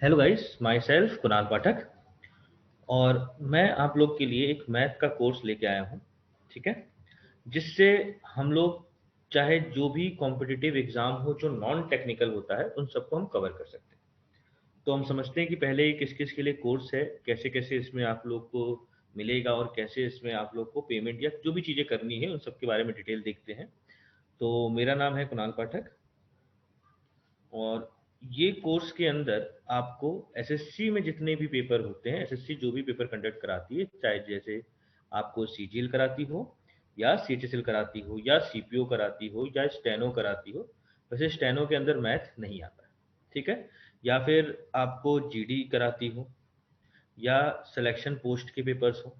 Hello guys, myself Kunal Pathak. और मैं आप लोग के लिए एक मैथ का कोर्स लेके आया हूँ। ठीक है, जिससे हम लोग चाहे जो भी कॉम्पिटिटिव एग्जाम हो जो नॉन टेक्निकल होता है उन सबको हम कवर कर सकते हैं। तो हम समझते हैं कि पहले ये किस किस के लिए कोर्स है, कैसे कैसे इसमें आप लोग को मिलेगा और कैसे इसमें आप लोग को पेमेंट या जो भी चीज़ें करनी है उन सब के बारे में डिटेल देखते हैं। तो मेरा नाम है कुणाल पाठक। और ये कोर्स के अंदर आपको एसएससी में जितने भी पेपर होते हैं, एसएससी जो भी पेपर कंडक्ट कराती है, चाहे जैसे आपको सीजीएल कराती हो या सीएचएसएल कराती हो या सीपीओ कराती हो या स्टेनो कराती हो, वैसे स्टेनो के अंदर मैथ नहीं आता है। ठीक है, या फिर आपको जीडी कराती हो या सिलेक्शन पोस्ट के पेपर्स हो,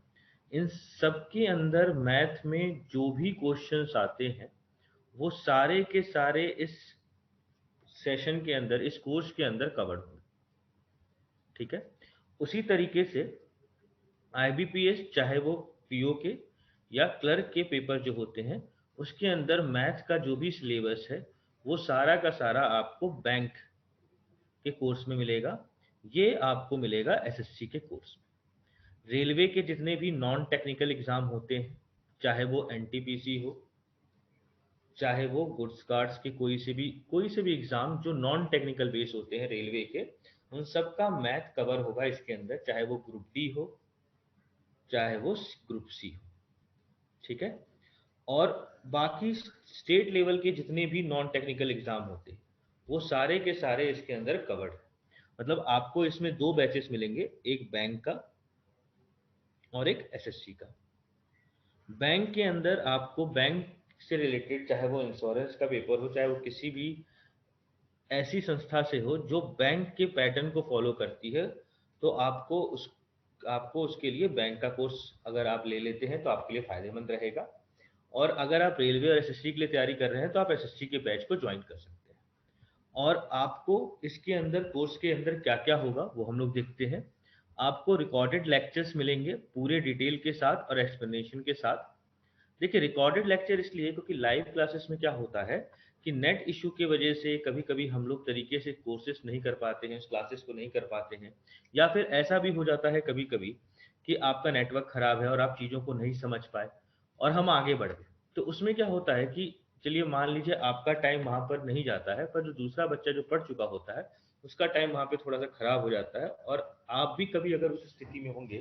इन सब के अंदर मैथ में जो भी क्वेश्चंस आते हैं वो सारे के सारे इस सेशन के अंदर, इस कोर्स के अंदर कवर्ड होंगे। ठीक है, उसी तरीके से आईबीपीएस चाहे वो पीओ के या क्लर्क के पेपर जो होते हैं उसके अंदर मैथ का जो भी सिलेबस है वो सारा का सारा आपको बैंक के कोर्स में मिलेगा। ये आपको मिलेगा एसएससी के कोर्स में। रेलवे के जितने भी नॉन टेक्निकल एग्जाम होते हैं, चाहे वो एनटीपीसी हो, चाहे वो गुड्स कार्ड्स के कोई से भी एग्जाम जो नॉन टेक्निकल बेस होते हैं रेलवे के, उन सब का मैथ कवर होगा इसके अंदर, चाहे वो ग्रुप डी हो चाहे वो ग्रुप सी हो। ठीक है, और बाकी स्टेट लेवल के जितने भी नॉन टेक्निकल एग्जाम होते हैं वो सारे के सारे इसके अंदर कवर्ड है। मतलब आपको इसमें दो बैचेस मिलेंगे, एक बैंक का और एक एसएससी का। बैंक के अंदर आपको बैंक से रिलेटेड, चाहे वो इंश्योरेंस का पेपर हो चाहे वो किसी भी ऐसी संस्था से हो जो बैंक के पैटर्न को फॉलो करती है, तो आपको उसके लिए बैंक का कोर्स अगर आप ले लेते हैं तो आपके लिए फायदेमंद रहेगा। और अगर आप रेलवे और एसएससी के लिए तैयारी कर रहे हैं तो आप एसएससी के बैच को ज्वाइन कर सकते हैं। और आपको इसके अंदर कोर्स के अंदर क्या क्या होगा वो हम लोग देखते हैं। आपको रिकॉर्डेड लेक्चर्स मिलेंगे पूरे डिटेल के साथ और एक्सप्लेनेशन के साथ। देखिए, रिकॉर्डेड लेक्चर इसलिए क्योंकि लाइव क्लासेस में क्या होता है कि नेट इशू की वजह से कभी कभी हम लोग तरीके से कोर्सेज नहीं कर पाते हैं, क्लासेस को नहीं कर पाते हैं, या फिर ऐसा भी हो जाता है कभी कभी कि आपका नेटवर्क खराब है और आप चीज़ों को नहीं समझ पाए और हम आगे बढ़ गए। तो उसमें क्या होता है कि चलिए मान लीजिए आपका टाइम वहां पर नहीं जाता है, पर जो दूसरा बच्चा जो पढ़ चुका होता है उसका टाइम वहां पे थोड़ा सा खराब हो जाता है, और आप भी कभी अगर उस स्थिति में होंगे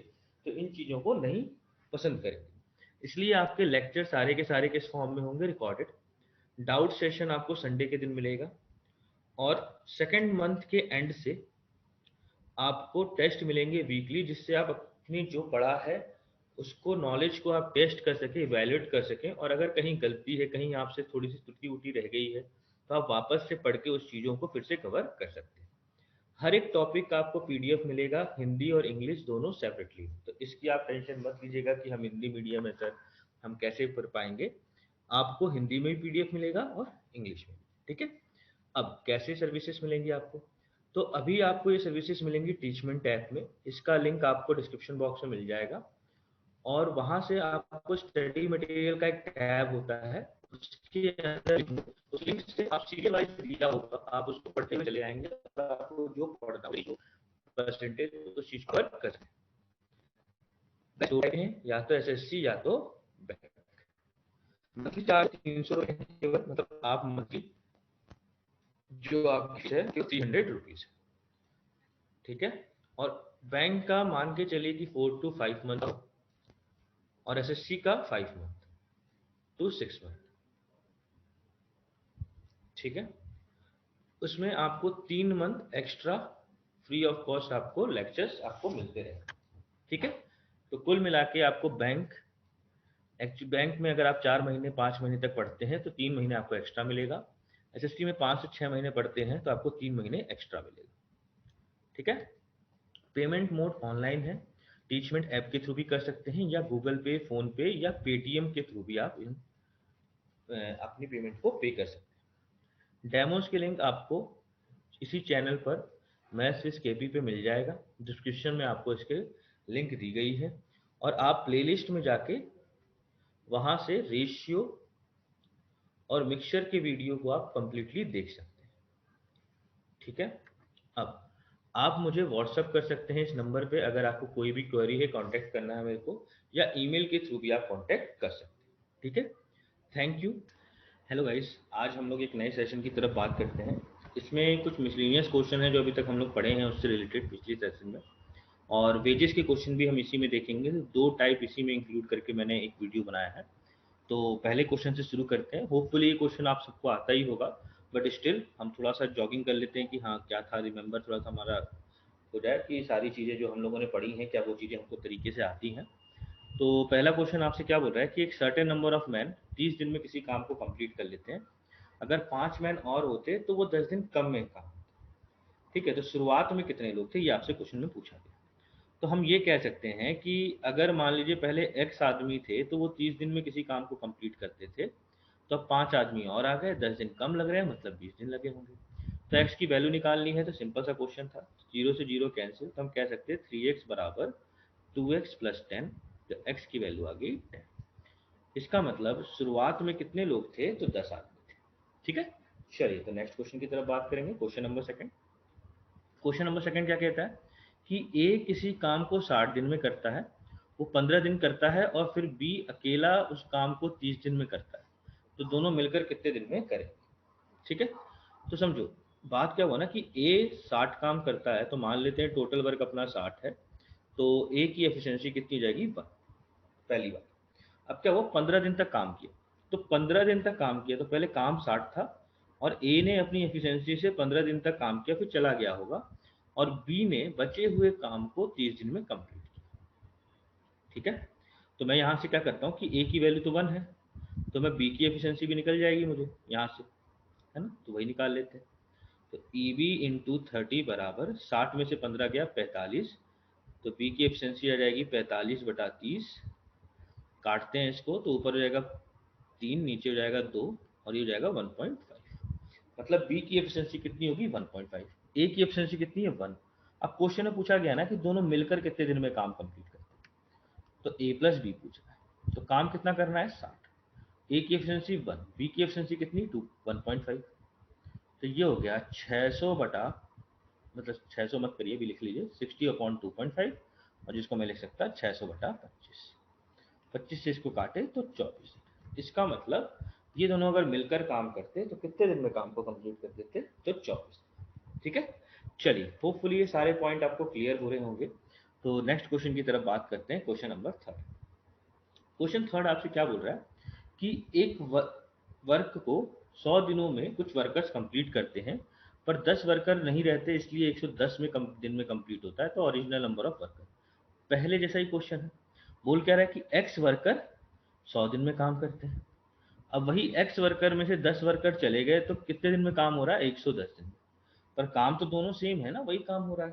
तो इन चीज़ों को नहीं पसंद करेंगे। इसलिए आपके लेक्चर सारे के सारे किस फॉर्म में होंगे? रिकॉर्डेड। डाउट सेशन आपको संडे के दिन मिलेगा। और सेकेंड मंथ के एंड से आपको टेस्ट मिलेंगे वीकली, जिससे आप अपनी जो पढ़ा है उसको, नॉलेज को आप टेस्ट कर सकें, इवेल्युएट कर सकें, और अगर कहीं गलती है, कहीं आपसे थोड़ी सी त्रुटि उटी रह गई है, तो आप वापस से पढ़ के उस चीज़ों को फिर से कवर कर सकते हैं। हर एक टॉपिक का आपको पीडीएफ मिलेगा, हिंदी और इंग्लिश दोनों सेपरेटली। तो इसकी आप टेंशन मत लीजिएगा कि हम हिंदी मीडियम है सर, हम कैसे पढ़ पाएंगे। आपको हिंदी में भी पीडीएफ मिलेगा और इंग्लिश में। ठीक है, अब कैसे सर्विसेज मिलेंगी आपको? तो अभी आपको ये सर्विसेज मिलेंगी टीचमेंट ऐप में। इसका लिंक आपको डिस्क्रिप्शन बॉक्स में मिल जाएगा। और वहां से आपको स्टडी मटेरियल का एक टैब होता है, उसके अंदर उस लिंक से आप सीरियल वाइज दिया होगा, आप उसको पढ़ते हुए चले आएंगे, आपको जो पढ़ना है, जो परसेंटेज उस चीज पर कर सकते हैं, या तो एसएससी या तो बैंक। मंथली चार्ज 300 रुपए केवल, मतलब आप मंथली जो आपकी है 300 रुपीज है। ठीक है, और बैंक का मान के चलिए कि 4 to 5 मंथ, और एसएससी का 5 month to 6 month। ठीक है, उसमें आपको 3 month extra free of cost आपको लेक्चर्स आपको मिलते रहे। ठीक है, तो कुल मिला के आपको बैंक में अगर आप 4 महीने 5 महीने तक पढ़ते हैं तो 3 महीने आपको एक्स्ट्रा मिलेगा। एसएससी में 5 से 6 महीने पढ़ते हैं तो आपको 3 महीने एक्स्ट्रा मिलेगा। ठीक है, पेमेंट मोड ऑनलाइन है। टीचमेंट ऐप के थ्रू भी कर सकते हैं, या गूगल पे, फोन पे या पेटीएम के थ्रू भी आप अपनी पेमेंट को पे कर सकते हैं। डेमोस के लिंक आपको इसी चैनल पर मैथ्स विद केपी पे मिल जाएगा। डिस्क्रिप्शन में आपको इसके लिंक दी गई है, और आप प्लेलिस्ट में जाके वहां से रेशियो और मिक्सचर के वीडियो को आप कंप्लीटली देख सकते हैं। ठीक है, अब आप मुझे व्हाट्सअप कर सकते हैं इस नंबर पे, अगर आपको कोई भी क्वेरी है, कांटेक्ट करना है मेरे को, या ईमेल के थ्रू भी आप कांटेक्ट कर सकते हैं। ठीक है, थैंक यू। हेलो गाइस, आज हम लोग एक नए सेशन की तरफ बात करते हैं। इसमें कुछ मिसलेनियस क्वेश्चन है जो अभी तक हम लोग पढ़े हैं उससे रिलेटेड पिछली सेशन में, और वेजेस के क्वेश्चन भी हम इसी में देखेंगे। दो टाइप इसी में इंक्लूड करके मैंने एक वीडियो बनाया है। तो पहले क्वेश्चन से शुरू करते हैं। होपफुली ये क्वेश्चन आप सबको आता ही होगा, बट स्टिल हम थोड़ा सा जॉगिंग कर लेते हैं कि हाँ क्या था, रिमेंबर थोड़ा सा हमारा हो जाए कि सारी चीज़ें जो हम लोगों ने पढ़ी हैं क्या वो चीज़ें हमको तरीके से आती हैं। तो पहला क्वेश्चन आपसे क्या बोल रहा है कि एक सर्टेन नंबर ऑफ मैन 30 दिन में किसी काम को कंप्लीट कर लेते हैं। अगर 5 मैन और होते तो वो 10 दिन कम में काम। ठीक है, तो शुरुआत में कितने लोग थे ये आपसे क्वेश्चन में पूछा गया। तो हम ये कह सकते हैं कि अगर मान लीजिए पहले एक्स आदमी थे तो वो 30 दिन में किसी काम को कंप्लीट करते थे, तो अब 5 आदमी और आ गए, 10 दिन कम लग रहे हैं, मतलब 20 दिन लगे होंगे। तो एक्स की वैल्यू निकालनी है, तो सिंपल सा क्वेश्चन था, जीरो से जीरो कैंसिल, तो हम कह सकते हैं 3x बराबर 2x प्लस 10। तो एक्स की वैल्यू आ गई 10। इसका मतलब शुरुआत में कितने लोग थे, तो 10 आदमी थे। ठीक है, चलिए तो नेक्स्ट क्वेश्चन की तरफ बात करेंगे। Question number second. Question number second क्या कहता है कि ए किसी काम को 60 दिन में करता है, वो 15 दिन करता है, और फिर बी अकेला उस काम को 30 दिन में करता है। तो दोनों मिलकर कितने दिन में करेंगे। ठीक है, तो समझो बात क्या हुआ ना कि ए 60 काम करता है, तो मान लेते हैं टोटल वर्क अपना 60 है, तो ए की एफिशिएंसी कितनी जाएगी 1। पहली बात। अब क्या हुआ, 15 दिन तक काम किया, तो 15 दिन तक काम किया तो पहले काम 60 था, और ए ने अपनी एफिशिएंसी से 15 दिन तक काम किया, फिर चला गया होगा, और बी ने बचे हुए काम को 30 दिन में कंप्लीट किया। ठीक है, तो मैं यहाँ से क्या करता हूँ कि ए की वैल्यू तो 1 है, तो मैं बी की एफिशिएंसी भी निकल जाएगी मुझे यहाँ से, है ना, तो वही निकाल लेते हैं। तो ई बी इंटू 30 बराबर 60 में से 15 गया 45, तो बी की एफिशिएंसी आ जाएगी 45/30। काटते हैं इसको तो ऊपर हो जाएगा 3, नीचे हो जाएगा 2, और ये हो जाएगा 1.5। मतलब बी की एफिशिएंसी कितनी होगी 1.5। ए की एफिशिएंसी कितनी है 1। अब क्वेश्चन में पूछा गया ना कि दोनों मिलकर कितने दिन में काम कंप्लीट करते हैं, तो ए प्लस बी पूछ रहा है, तो काम कितना करना है 60। ए की एफिशिएंसी 1, बी की एफिशिएंसी कितनी 2, 1.5। तो ये हो गया 600 बटा, मतलब 600 मत करिए, भी लिख लीजिए 60/2.5, और जिसको मैं लिख सकता 600/25। 25 से इसको काटे तो 24 दिन। इसका मतलब ये दोनों अगर मिलकर काम करते तो कितने दिन में काम को कंप्लीट कर देते, तो 24 दिन। ठीक है, चलिए होपफुली ये सारे पॉइंट आपको क्लियर हो रहे होंगे। तो नेक्स्ट क्वेश्चन की तरफ बात करते हैं। Question number third. Question third आपसे क्या बोल रहा है कि एक वर्क को 100 दिनों में कुछ वर्कर्स कंप्लीट करते हैं, पर 10 वर्कर नहीं रहते, इसलिए 110 दिन में कंप्लीट होता है, तो ओरिजिनल नंबर ऑफ वर्कर। पहले जैसा ही क्वेश्चन है, बोल क्या रहा है कि एक्स वर्कर 100 दिन में काम करते हैं। अब वही एक्स वर्कर में से 10 वर्कर चले गए, तो कितने दिन में काम हो रहा है 110 दिन में। पर काम तो दोनों सेम है ना, वही काम हो रहा है।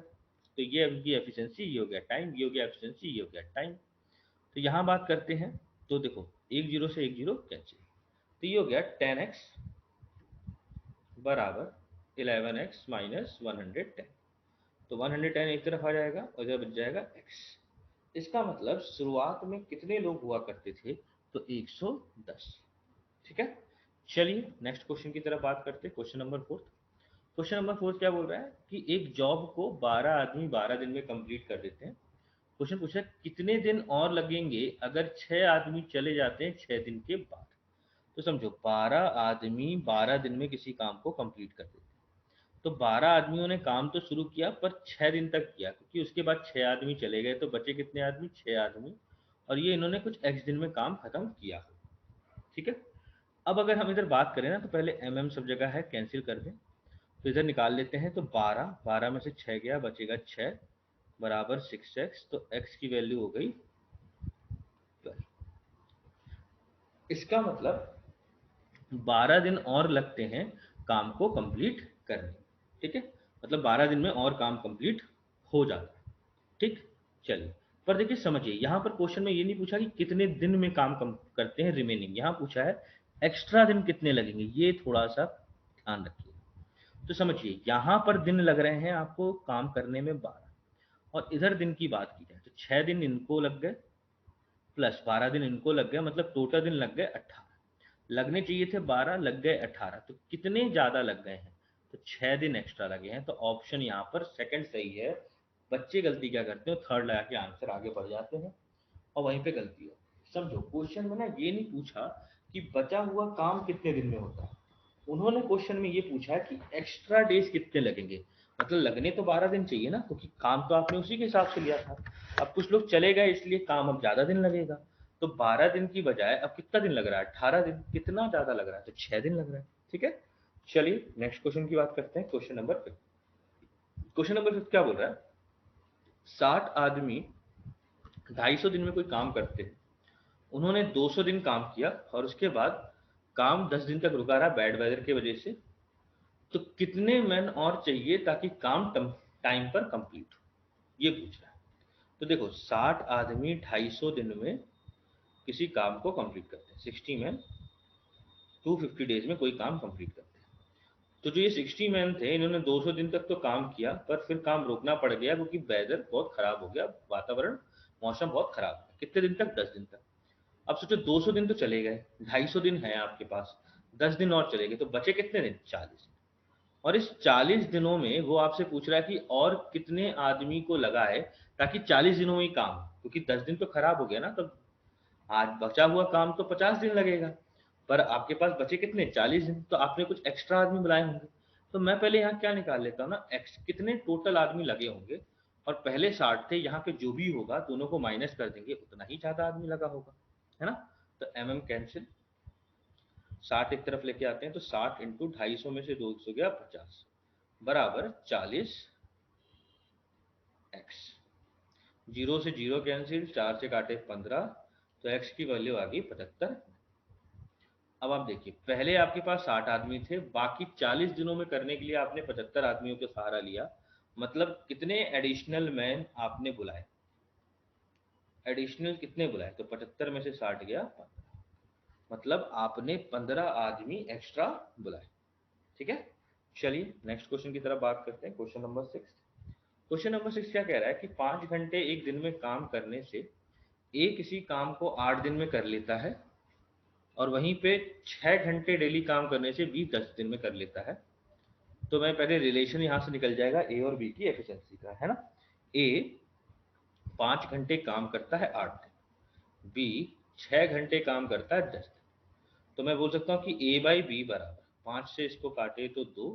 तो ये उनकी एफिशिएंसी, ये हो गया टाइम, ये हो गया एफिशिएंसी, ये हो गया टाइम। तो यहाँ बात करते हैं, तो देखो एक जीरो से एक जीरो कैंसिल, तो ये हो गया 10x बराबर 11x माइनस 110। तो 110 एक तरफ आ जाएगा और इधर बच जाएगा x। इसका मतलब शुरुआत में कितने लोग हुआ करते थे, तो 110। ठीक है, चलिए नेक्स्ट क्वेश्चन की तरफ बात करते हैं। Question number fourth. Question number fourth क्या बोल रहा है कि एक जॉब को 12 आदमी 12 दिन में कंप्लीट कर देते हैं। क्वेश्चन पूछा है कितने दिन और लगेंगे अगर 6 आदमी चले जाते हैं 6 दिन के बाद। तो समझो 12 आदमी 12 दिन में किसी काम को कंप्लीट कर देते हैं, तो 12 आदमियों ने काम तो शुरू किया पर 6 दिन तक किया, क्योंकि उसके बाद 6 आदमी चले गए, तो बचे कितने आदमी 6 आदमी, और ये इन्होंने कुछ एक्स दिन में काम खत्म किया। ठीक है, अब अगर हम इधर बात करें ना, तो पहले एम सब जगह है, कैंसिल कर दें, तो इधर निकाल लेते हैं। तो 12 12 में से 6 गया, बचेगा 6 बराबर 6x, तो x की वैल्यू हो गई 12। इसका मतलब 12 दिन और लगते हैं काम को कंप्लीट करने। ठीक है, मतलब 12 दिन में और काम कंप्लीट हो जाता है। ठीक, चलिए, पर देखिए समझिए, यहाँ पर क्वेश्चन में ये नहीं पूछा कि कितने दिन में काम करते हैं रिमेनिंग, यहाँ पूछा है एक्स्ट्रा दिन कितने लगेंगे, ये थोड़ा सा ध्यान रखिए। तो समझिए यहाँ पर दिन लग रहे हैं आपको काम करने में 12, और इधर दिन की बात की जाए तो 6 दिन इनको लग गए, प्लस 12 दिन इनको लग गए, मतलब टोटल दिन लग गए 18। लगने चाहिए थे 12, लग गए 18, तो कितने ज़्यादा लग गए हैं, तो 6 दिन एक्स्ट्रा लगे हैं। तो ऑप्शन यहाँ पर सेकंड सही है। बच्चे गलती क्या करते हैं, थर्ड लगा के आंसर आगे बढ़ जाते हैं और वहीं पे गलती है। समझो, क्वेश्चन में ना ये नहीं पूछा कि बचा हुआ काम कितने दिन में होता है, उन्होंने क्वेश्चन में ये पूछा कि एक्स्ट्रा डेज कितने लगेंगे। मतलब लगने तो 12 दिन चाहिए ना, क्योंकि काम तो आपने उसी के हिसाब से लिया था। अब कुछ लोग चले गए इसलिए काम अब ज्यादा दिन लगेगा। तो 12 दिन की बजाय अब कितना दिन लग रहा है, 18 दिन। कितना ज्यादा लग रहा है, तो 6 दिन लग रहा है। ठीक है, चलिए नेक्स्ट क्वेश्चन की बात करते हैं। Question number 5। क्वेश्चन नंबर 5 क्या बोल रहा है, 60 आदमी 250 दिन में कोई काम करते हैं। उन्होंने 200 दिन काम किया और उसके बाद काम 10 दिन तक रुका रहा बैड वेदर की वजह से। तो कितने मैन और चाहिए ताकि काम टाइम पर कंप्लीट हो, ये पूछ रहा है। तो देखो, 60 आदमी 250 दिन में किसी काम को कंप्लीट करते हैं। 60 मैन 250 डेज में कोई काम कंप्लीट करते हैं। तो जो ये 60 मैन थे, इन्होंने 200 दिन तक तो काम किया, पर फिर काम रोकना पड़ गया क्योंकि वेदर बहुत खराब हो गया, वातावरण, मौसम बहुत खराब हो गया। कितने दिन तक, 10 दिन तक। अब सोचो, 200 दिन तो चले गए, 250 दिन है आपके पास, 10 दिन और चले गए, तो बचे कितने दिन, 40। और इस 40 दिनों में वो आपसे पूछ रहा है कि और कितने आदमी को लगा है ताकि 40 दिनों में ही काम हो। क्योंकि 10 दिन तो खराब हो गया ना, तो आज बचा हुआ काम तो 50 दिन लगेगा, पर आपके पास बचे कितने, 40 दिन। तो आपने कुछ एक्स्ट्रा आदमी बुलाए होंगे। तो मैं पहले यहाँ क्या निकाल लेता हूँ ना, कितने टोटल आदमी लगे होंगे, और पहले 60 थे, यहाँ पे जो भी होगा दोनों को माइनस कर देंगे, उतना ही ज्यादा आदमी लगा होगा, है ना। तो कैंसिल, 60 एक तरफ लेके आते हैं, तो 60 इंटू 250 में से 200 गया 50 बराबर 40 एक्स। जीरो से जीरो कैंसिल, 4 से काटे 15, तो एक्स की वैल्यू आ गई 75। अब आप देखिए, पहले आपके पास 60 आदमी थे, बाकी 40 दिनों में करने के लिए आपने 75 आदमियों का सहारा लिया। मतलब कितने एडिशनल मैन आपने बुलाए, एडिशनल कितने बुलाए, तो 75 में से 60 गया 15, मतलब आपने 15 आदमी एक्स्ट्रा बुलाए। ठीक है, चलिए नेक्स्ट क्वेश्चन की तरफ बात करते हैं। Question number 6। क्वेश्चन नंबर 6 क्या कह रहा है कि 5 घंटे एक दिन में काम करने से ए किसी काम को 8 दिन में कर लेता है, और वहीं पे 6 घंटे डेली काम करने से बी 10 दिन में कर लेता है। तो मैं पहले रिलेशन यहां से निकल जाएगा ए और बी की एफिशिएंसी का, है ना। ए 5 घंटे काम करता है 8 दिन, बी 6 घंटे काम करता है 10 दिन। तो मैं बोल सकता हूँ कि ए बाई बी बराबर, 5 से इसको काटे तो 2,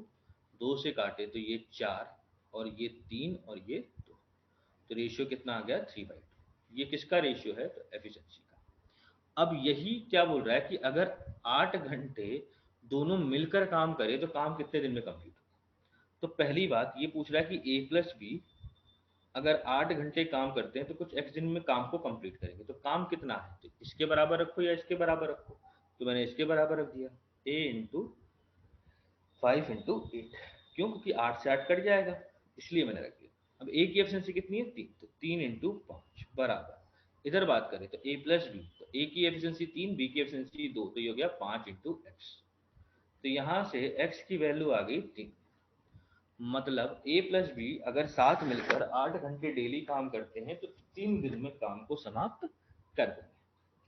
2 से काटे तो ये 4, और ये 3, और ये 2। तो रेशियो कितना आ गया, 3/2। ये किसका रेशियो है, तो एफिशिएंसी का। अब यही क्या बोल रहा है कि अगर 8 घंटे दोनों मिलकर काम करे तो काम कितने दिन में कंप्लीट होगा। तो पहली बात ये पूछ रहा है कि ए प्लस बी अगर 8 घंटे काम करते हैं तो कुछ एक्स दिन में काम को कंप्लीट करेंगे। तो काम कितना है, तो इसके बराबर रखो या इसके बराबर रखो। तो मैंने इसके बराबर रख दिया, ए इंटू 5 इंटू 8। क्यों, क्योंकि 8 से 8 कट जाएगा, इसलिए मैंने रख दिया। अब ए की एफिशिएंसी कितनी है, 3, तो 3 इंटू 5 बराबर, इधर बात करें तो ए प्लस बी, तो ए की एफिशिएंसी 3, बी की एफिशिएंसी 2, तो ये हो गया 5 इंटू एक्स। तो यहां से एक्स की वैल्यू आ गई 3। मतलब ए प्लस बी अगर साथ मिलकर 8 घंटे डेली काम करते हैं तो 3 दिन में काम को समाप्त कर देंगे।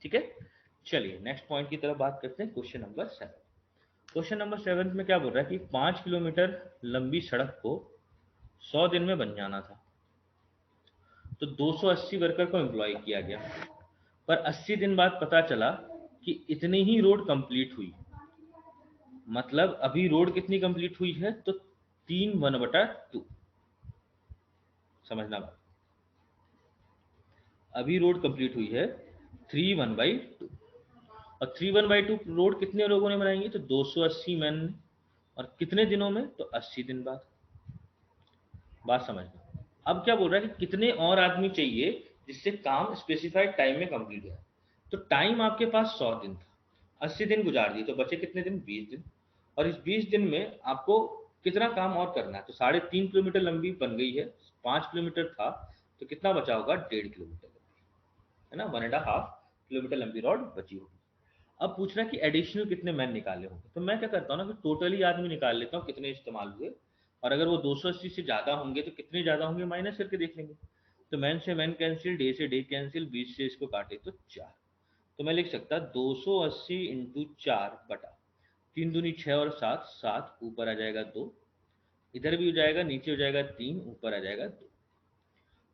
ठीक है, चलिए नेक्स्ट पॉइंट की तरफ बात करते हैं। Question number 7। क्वेश्चन नंबर 7 में क्या बोल रहा है कि 5 किलोमीटर लंबी सड़क को 100 दिन में बन जाना था। तो 280 वर्कर को एम्प्लॉय किया गया, पर 80 दिन बाद पता चला कि इतनी ही रोड कंप्लीट हुई। मतलब अभी रोड कितनी कंप्लीट हुई है, तो 3/1/2। समझना बात, अभी रोड कंप्लीट हुई है 3/1/2। और 3/1/2 रोड कितने लोगों ने बनाएंगे, तो 280 मैन ने। और कितने दिनों में, तो 80 दिन बाद। बात समझना। अब क्या बोल रहा है कि कितने और आदमी चाहिए जिससे काम स्पेसिफाइड टाइम में कंप्लीट हो। तो टाइम आपके पास 100 दिन था, 80 दिन गुजार दिए, तो बचे कितने दिन, 20 दिन। और इस 20 दिन में आपको कितना काम और करना है, तो 3.5 किलोमीटर लंबी बन गई है, 5 किलोमीटर था, तो कितना बचा होगा, 1.5 किलोमीटर, है ना। 1.5 किलोमीटर लंबी रोड बची होगी। अब पूछ रहा है कि एडिशनल कितने मैन निकाले होंगे। तो मैं क्या करता हूँ ना कि टोटली आदमी निकाल लेता हूँ कितने इस्तेमाल हुए, और अगर वो 280 से ज्यादा होंगे तो कितने ज्यादा होंगे माइनस करके देख लेंगे। तो मैन से मैन कैंसिल, डे से डे कैंसिल, 20 से इसको काटे तो 4। तो मैं लिख सकता 280 इंटू 4 बटा 3 दूनी 6 और 7, 7 ऊपर आ जाएगा 2, इधर भी हो जाएगा, नीचे हो जाएगा 3, ऊपर आ जाएगा 2।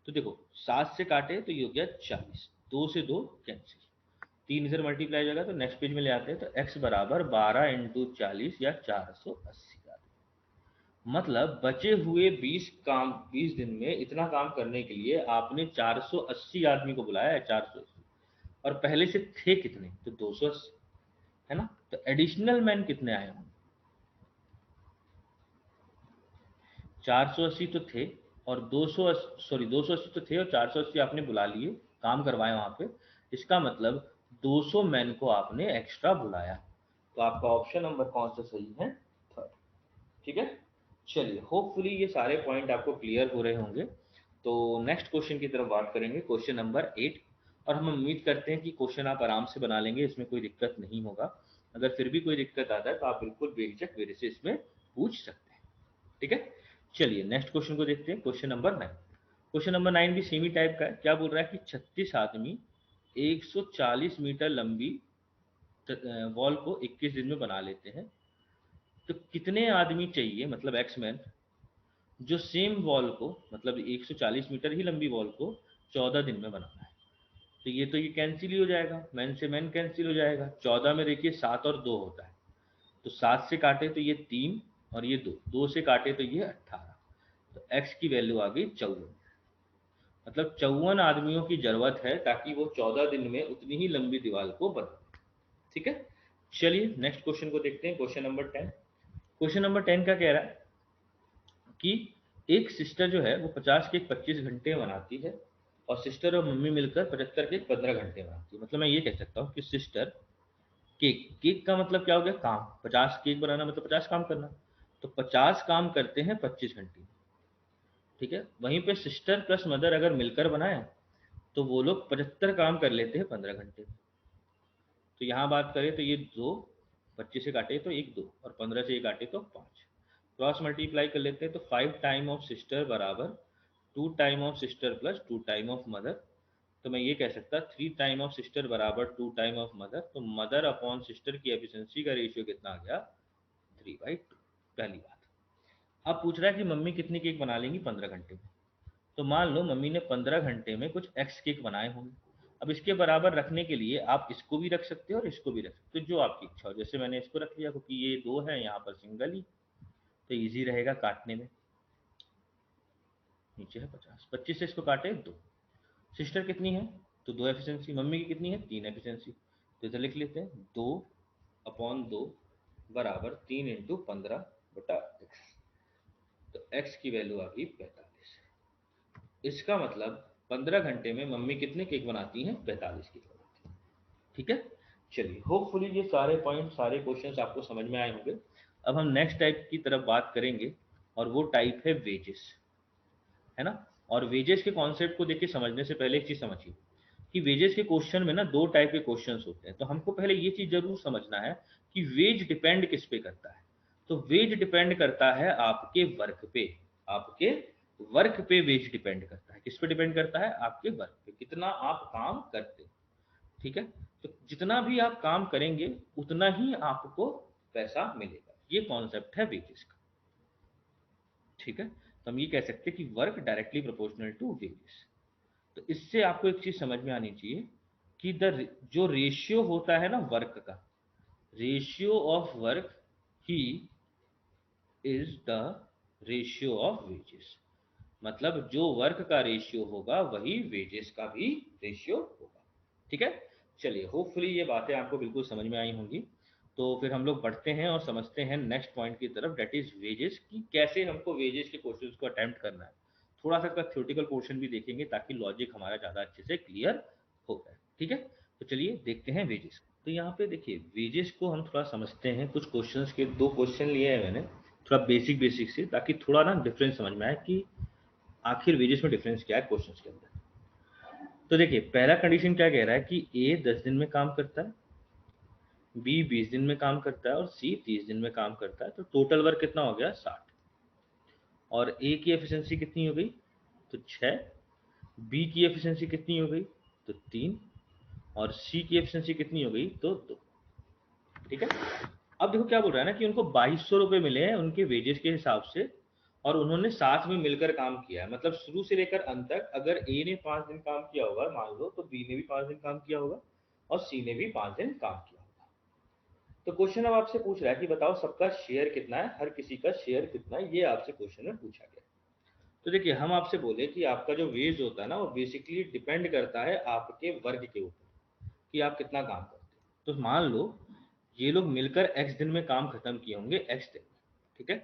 तो देखो 7 से काटे तो ये हो गया 40, 2 से 2 कैंसिल, 3 इधर मल्टीप्लाई हो जाएगा। तो नेक्स्ट पेज में ले आते हैं, तो x बराबर 12 इंटू 40 या 480 आदमी। मतलब बचे हुए 20 दिन में इतना काम करने के लिए आपने 480 आदमी को बुलाया है, 480। और पहले से थे कितने, तो 280, है ना। तो एडिशनल मैन कितने आए होंगे, 480 तो थे और 280 तो थे और 480 आपने बुला लिए, काम करवाए वहां पे। इसका मतलब 200 मैन को आपने एक्स्ट्रा बुलाया। तो आपका ऑप्शन नंबर कौन सा सही है, थर्ड। ठीक है, चलिए होपफुली ये सारे पॉइंट आपको क्लियर हो रहे होंगे। तो नेक्स्ट क्वेश्चन की तरफ बात करेंगे, क्वेश्चन नंबर 8। और हम उम्मीद करते हैं कि क्वेश्चन आप आराम से बना लेंगे, इसमें कोई दिक्कत नहीं होगा। अगर फिर भी कोई दिक्कत आता है तो आप बिल्कुल बेझिझक मेरे से इसमें पूछ सकते हैं। ठीक है, चलिए नेक्स्ट क्वेश्चन को देखते हैं, क्वेश्चन नंबर 9। क्वेश्चन नंबर 9 भी सेमी टाइप का है। क्या बोल रहा है कि 36 आदमी 140 मीटर लंबी वॉल को 21 दिन में बना लेते हैं। तो कितने आदमी चाहिए, मतलब एक्समैन, जो सेम वॉल को, मतलब 140 मीटर ही लंबी वॉल को 14 दिन में बनाना है। तो ये कैंसिल ही हो जाएगा, मैन से मैन कैंसिल हो जाएगा। 14 में देखिए 7 और 2 होता है, तो 7 से काटे तो ये 3 और ये 2, 2 से काटे तो ये 18। तो x की वैल्यू आ गई 54। मतलब 54 आदमियों की जरूरत है ताकि वो 14 दिन में उतनी ही लंबी दीवार को बनाए। ठीक है, चलिए नेक्स्ट क्वेश्चन को देखते हैं, क्वेश्चन नंबर 10। क्वेश्चन नंबर 10 का कह रहा है कि एक सिस्टर जो है वो 50 के 25 घंटे बनाती है और सिस्टर और मम्मी मिलकर 75 के 15 घंटे बनाती है। मतलब मैं ये कह सकता हूँ कि सिस्टर, केक, केक का मतलब क्या हो गया, काम। 50 केक बनाना मतलब 50 काम करना। तो 50 काम करते हैं 25 घंटे। ठीक है, वहीं पे सिस्टर प्लस मदर अगर मिलकर बनाए तो वो लोग 75 काम कर लेते हैं 15 घंटे। तो यहाँ बात करें तो ये 2, 25 से काटे तो 1 2 और 15 से 1 काटे तो 5। क्रॉस मल्टीप्लाई कर लेते हैं तो 5 टाइम ऑफ सिस्टर बराबर 2 time of sister plus 2 time of mother. तो मैं ये कह सकता 3 टाइम ऑफ सिस्टर बराबर 2 टाइम ऑफ मदर। तो मदर अपॉन सिस्टर की एफिशिएंसी का रेशियो कितना आ गया, 3/2। पहली बात। अब पूछ रहा है कि मम्मी कितनी केक बना लेंगी 15 घंटे में। तो मान लो मम्मी ने 15 घंटे में कुछ एक्स केक बनाए होंगे। अब इसके बराबर रखने के लिए आप इसको भी रख सकते हो और इसको भी रख सकते हो, जो आपकी इच्छा हो। जैसे मैंने इसको रख लिया क्योंकि ये 2 है, यहाँ पर सिंगल ही, तो इजी रहेगा काटने में। नीचे है 50, 25 से इसको काटे 2। सिस्टर कितनी है, तो 2 एफिशिएंसी। मम्मी की कितनी है, 3 एफिशिएंसी। तो इधर लिख लेते हैं 2/2 बराबर 3 इंटू 15/x। तो x की वैल्यू आ गई 45। इसका मतलब 15 घंटे में मम्मी कितने केक बनाती हैं, 45 केक बनाती हैं। ठीक है, चलिए होपफुली ये सारे पॉइंट, सारे क्वेश्चंस आपको समझ में आए होंगे। अब हम नेक्स्ट टाइप की तरफ बात करेंगे और वो टाइप है वेजेस, है ना। और वेजेस के कॉन्सेप्ट को देखिए, समझने से पहले एक चीज समझिए कि वेजेस के क्वेश्चन में ना 2 टाइप के क्वेश्चंस होते हैं। तो हमको पहले ये चीज जरूर समझना है कि वेज डिपेंड किस पे करता है। तो वेज डिपेंड करता है आपके वर्क पे, आपके वर्क पे वेज डिपेंड करता है। किस पे डिपेंड करता है, आपके वर्क पे, कितना आप काम करते हो। ठीक है, तो जितना भी आप काम करेंगे उतना ही आपको पैसा मिलेगा। ये कॉन्सेप्ट है वेजेस का। ठीक है, तो हम ये कह सकते हैं कि work directly proportional to wages. तो इससे आपको एक चीज समझ में आनी चाहिए कि जो रेशियो होता है ना वर्क का, ratio of work he is the ratio of wages. मतलब जो वर्क का रेशियो होगा वही वेजेस का भी रेशियो होगा। ठीक है, चलिए होपफुली ये बातें आपको बिल्कुल समझ में आई होंगी। तो फिर हम लोग बढ़ते हैं और समझते हैं नेक्स्ट पॉइंट की तरफ, डेट इज वेजेस, कि कैसे हमको वेजेस के क्वेश्चंस को अटेम्प्ट करना है। थोड़ा सा इसका थ्योरेटिकल पोर्शन भी देखेंगे ताकि लॉजिक हमारा ज़्यादा अच्छे से क्लियर हो जाए। ठीक है, तो चलिए देखते हैं वेजेस। तो यहाँ पे देखिए वेजेस को हम थोड़ा समझते हैं। कुछ क्वेश्चंस के 2 क्वेश्चन लिए हैं मैंने, थोड़ा बेसिक बेसिक से, ताकि थोड़ा ना डिफरेंस समझ में आए कि आखिर वेजेस में डिफरेंस क्या है क्वेश्चंस के अंदर। तो देखिए पहला कंडीशन क्या कह रहा है कि ए 10 दिन में काम करता है, बी 20 दिन में काम करता है और सी 30 दिन में काम करता है। तो टोटल वर्क कितना हो गया, 60। और ए की एफिशिएंसी कितनी हो गई, तो 6। बी की एफिशिएंसी कितनी हो गई, तो 3। और सी की एफिशिएंसी कितनी हो गई, तो 2। ठीक है, अब देखो क्या बोल रहा है ना कि उनको 2200 रुपये मिले हैं उनके वेजेस के हिसाब से, और उन्होंने साथ में मिलकर काम किया है, मतलब शुरू से लेकर अंत तक अगर ए ने 5 दिन काम किया होगा मान लो, तो बी ने भी 5 दिन काम किया होगा और सी ने भी 5 दिन काम किया होगा। तो क्वेश्चन अब आपसे पूछ रहा है कि बताओ सबका शेयर कितना है, हर किसी का शेयर कितना है, ये आपसे क्वेश्चन में पूछा गया। तो देखिए हम आपसे बोले कि आपका जो वेज होता है ना वो बेसिकली डिपेंड करता है आपके वर्क के ऊपर कि आप कितना काम करते हो। तो मान लो ये लोग मिलकर एक्स दिन में काम खत्म किए होंगे एक्स दिन में, ठीक है।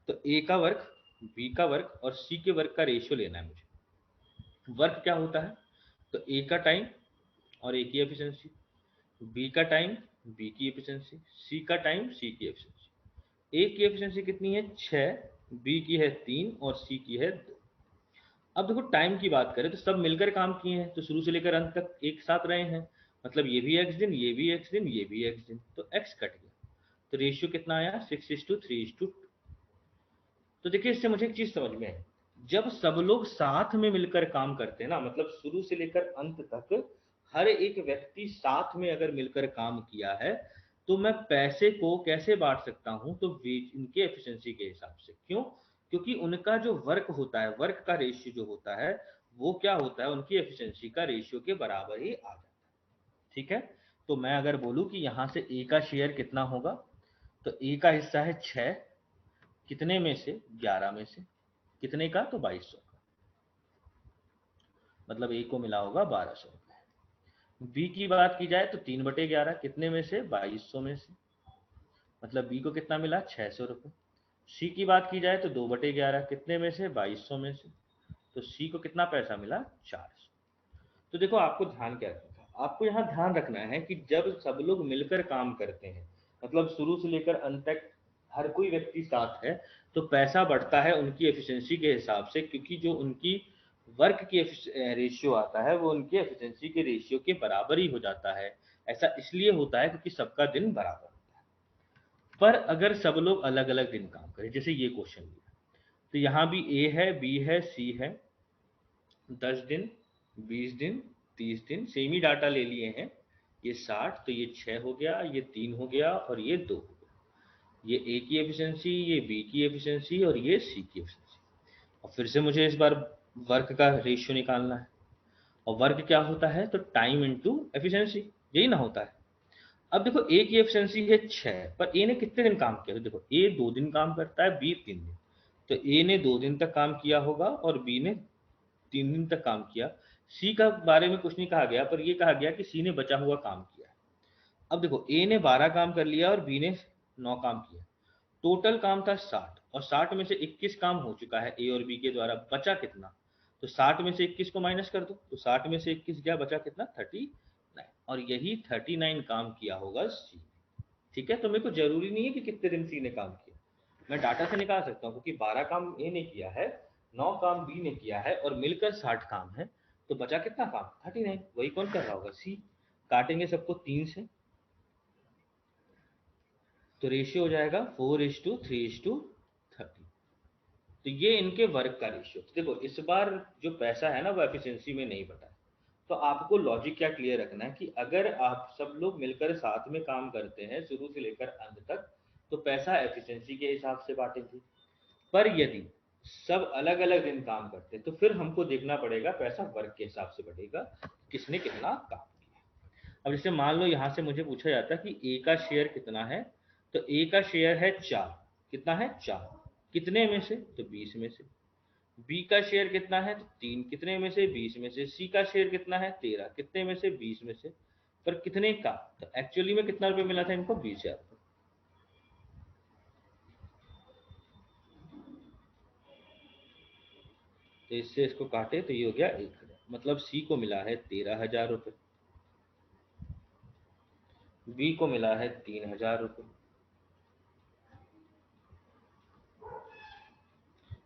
तो ए का वर्क, बी का वर्क और सी के वर्क का रेशियो लेना है मुझे। वर्क क्या होता है, तो ए का टाइम और ए की एफिशिएंसी, बी का टाइम, बी की एफिशिएंसी, सी का टाइम, सी की एफिशिएंसी। ए की एफिशिएंसी कितनी है 6, बी की है 3 और सी की है 2। अब देखो टाइम की बात करें तो सब मिलकर काम किए हैं, तो शुरू से लेकर अंत तक एक साथ रहे हैं, मतलब ये भी एक्स दिन, ये भी एक्स दिन, ये भी एक्स दिन, तो एक्स कट गया। तो रेशियो कितना आया 6:3:2। तो देखिए इससे मुझे एक चीज समझ में आई, जब सब लोग साथ में मिलकर काम करते हैं ना, मतलब शुरू से लेकर अंत तक हर एक व्यक्ति साथ में अगर मिलकर काम किया है, तो मैं पैसे को कैसे बांट सकता हूं, तो इनके एफिशिएंसी के हिसाब से। क्यों? क्योंकि उनका जो वर्क होता है, वर्क का रेशियो जो होता है वो क्या होता है, उनकी एफिशिएंसी का रेशियो के बराबर ही आ जाता है, ठीक है। तो मैं अगर बोलूं कि यहां से ए का शेयर कितना होगा, तो ए का हिस्सा है 6, कितने में से 11 में से, कितने का, तो 2200 का, मतलब ए को मिला होगा 1200 रुपये। बी की बात की जाए तो 3/11, कितने में से 2200 में से, मतलब बी को कितना मिला 600 रुपये। सी की बात की जाए तो 2/11, कितने में से 2200 में से, तो सी को कितना पैसा मिला 400। तो देखो आपको ध्यान क्या रखना है, आपको यहाँ ध्यान रखना है कि जब सब लोग मिलकर काम करते हैं, मतलब शुरू से लेकर अंत तक हर कोई व्यक्ति साथ है, तो पैसा बढ़ता है उनकी एफिशिएंसी के हिसाब से, क्योंकि जो उनकी वर्क की रेशियो आता है वो उनकी एफिशिएंसी के रेशियो के बराबर ही हो जाता है। ऐसा इसलिए होता है क्योंकि सबका दिन बराबर होता है। पर अगर सब लोग अलग अलग दिन काम करें, जैसे ये क्वेश्चन लिया, तो यहाँ भी ए है, बी है, सी है, 10 दिन, 20 दिन, 30 दिन, सेम ही डाटा ले लिए हैं। ये 60, तो ये 6 हो गया, ये 3 हो गया और ये 2 हो गया। ये ए की एफिशिएंसी, ये बी की एफिशिएंसी और ये सी की एफिशिएंसी। और फिर से मुझे इस बार वर्क का रेशियो निकालना है, और वर्क क्या होता है, तो टाइम इंटू एफिशिएंसी, यही ना होता है। अब देखो ए की एफिशिएंसी है 6, पर ए ने कितने दिन काम किया, तो देखो ए 2 दिन काम करता है, बी 3 दिन, तो ए ने 2 दिन तक काम किया होगा और बी ने 3 दिन तक काम किया। सी का बारे में कुछ नहीं कहा गया, पर ये कहा गया कि सी ने बचा हुआ काम किया है। अब देखो ए ने 12 काम कर लिया और बी ने 9 काम किया, टोटल काम था 60, और 60 में से 21 काम हो चुका है ए और बी के द्वारा, बचा कितना, तो 60 में से 21 को माइनस कर दो, तो 60 में से 21 गया, बचा कितना 39, और यही 39 काम किया होगा सी। ठीक है, तो मेरे को जरूरी नहीं है कि कितने दिन सी ने काम किया, मैं डाटा से निकाल सकता हूँ, क्योंकि 12 काम ए ने किया है, 9 काम बी ने किया है और मिलकर 60 काम है, तो बचा कितना काम 39, वही कौन कर रहा होगा सी। काटेंगे सबको 3 से, तो रेशियो हो जाएगा 4:3:30। तो ये इनके वर्क का रेशियो। तो देखो इस बार जो पैसा है ना वो एफिशिएंसी में नहीं बटा है। तो आपको लॉजिक क्या क्लियर रखना है कि अगर आप सब लोग मिलकर साथ में काम करते हैं शुरू से लेकर अंत तक, तो पैसा एफिशिएंसी के हिसाब से बांटेंगे। पर यदि सब अलग अलग दिन काम करते हैं, तो फिर हमको देखना पड़ेगा पैसा वर्क के हिसाब से बढ़ेगा, किसने कितना काम किया। अब जैसे मान लो यहाँ से मुझे पूछा जाता है कि ए का शेयर कितना है, तो ए का शेयर है 4, कितना है 4, कितने में से, तो 20 में से। बी का शेयर कितना है, तो 3, कितने में से 20 में से। सी का शेयर कितना है 13, कितने में से 20 में से। पर कितने का, तो एक्चुअली में कितना रुपए मिला था इनको 20,000 रुपये। तो इससे इसको काटे तो ये हो गया 1,000, मतलब सी को मिला है 13,000 रुपये, बी को मिला है 3,000 रुपये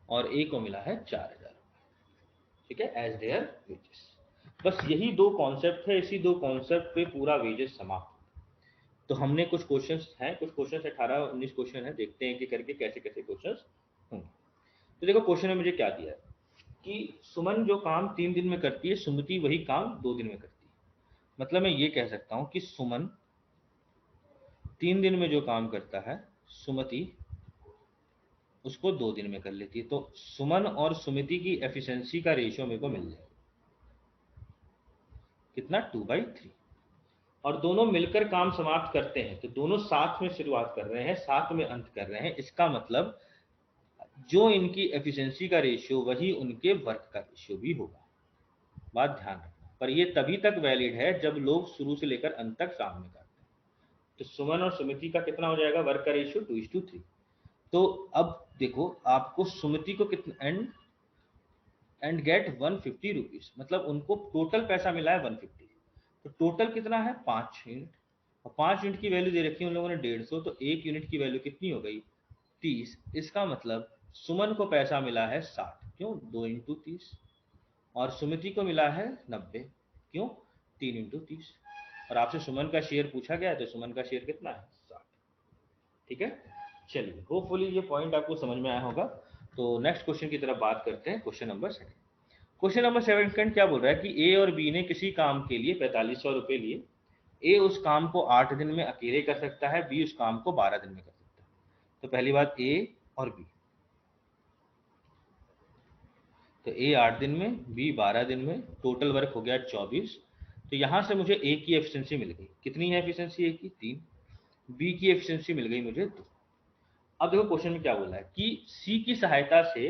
और ए को मिला है 4,000 रुपये। ठीक है, एज देयर वेजेस। बस यही दो कॉन्सेप्ट है, इसी दो कॉन्सेप्ट पे पूरा वेजेस समाप्त। तो हमने कुछ क्वेश्चंस हैं, कुछ क्वेश्चंस 18-19 क्वेश्चन है, देखते हैं कि करके कैसे कैसे क्वेश्चंस होंगे। तो देखो क्वेश्चन में मुझे क्या दिया है कि सुमन जो काम 3 दिन में करती है, सुमति वही काम 2 दिन में करती है। मतलब मैं ये कह सकता हूं कि सुमन 3 दिन में जो काम करता है, सुमति उसको 2 दिन में कर लेती है। तो सुमन और सुमिति की एफिशिएंसी का रेशियो मेरे को मिल जाएगा कितना, 2/3। और दोनों मिलकर काम समाप्त करते हैं, तो दोनों साथ में शुरुआत कर रहे हैं, साथ में अंत कर रहे हैं। इसका मतलब जो इनकी एफिशिएंसी का रेशियो वही उनके वर्क का रेशियो भी होगा। बात ध्यान रखना, पर ये तभी तक वैलिड है जब लोग शुरू से लेकर अंत तक काम में करते हैं। तो सुमन और सुमिति का कितना हो जाएगा वर्क का रेशियो, 2:3। तो अब देखो, आपको सुमिति को कितना एंड गेट 150 रुपीज, मतलब उनको टोटल पैसा मिला है 150। तो टोटल कितना है, 5 यूनिट। और 5 यूनिट की वैल्यू दे रखी है उन लोगों ने 150, तो 1 यूनिट की वैल्यू कितनी हो गई, 30। इसका मतलब सुमन को पैसा मिला है 60, क्यों, 2 × 30। और सुमिति को मिला है 90, क्यों, 3 × 30। और आपसे सुमन का शेयर पूछा गया है, तो सुमन का शेयर कितना है, 60। ठीक है, चलिए, होपफुली ये पॉइंट आपको समझ में आया होगा। तो नेक्स्ट क्वेश्चन की तरफ बात करते हैं, क्वेश्चन नंबर 7। क्वेश्चन नंबर 7 क्या बोल रहा है कि ए और बी ने किसी काम के लिए 4500 रुपए लिए। ए उस काम को 8 दिन में अकेले कर सकता है, बी उस काम को 12 दिन में कर सकता है। तो पहली बात, ए और बी, तो ए 8 दिन में, बी 12 दिन में, टोटल वर्क हो गया 24। तो यहां से मुझे ए की एफिशिएंसी मिल गई, कितनी है एफिशिएंसी ए की, 3। बी की एफिशिएंसी मिल गई मुझे 2। अब देखो क्वेश्चन में क्या बोला है कि सी की सहायता से,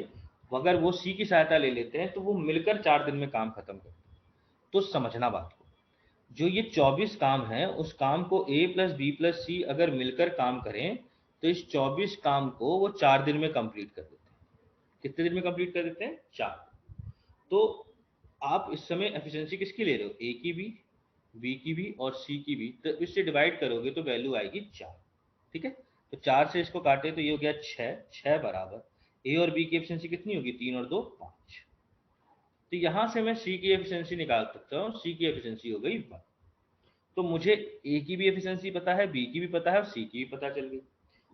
अगर वो सी की सहायता ले लेते हैं तो वो मिलकर 4 दिन में काम खत्म करते हैं। तो समझना बात को, जो ये 24 काम है, उस काम को ए प्लस बी प्लस सी अगर मिलकर काम करें, तो इस 24 काम को वो 4 दिन में कंप्लीट कर देते हैं। कितने दिन में कंप्लीट कर देते हैं, 4। तो आप इस समय एफिशिएंसी किसकी ले रहे हो, ए की भी, बी की भी और सी की भी। तो इससे डिवाइड करोगे तो वैल्यू आएगी 4। ठीक है, तो 4 से इसको काटे तो ये हो गया 6, 6 बराबर ए और बी की एफिशिएंसी कितनी होगी, 3 और 2 5। तो यहां से मैं सी की एफिशिएंसी निकाल सकता हूँ, सी की एफिशिएंसी हो गई 1। तो मुझे ए की भी एफिशिएंसी पता है, बी की भी पता है और सी की भी पता चल गई।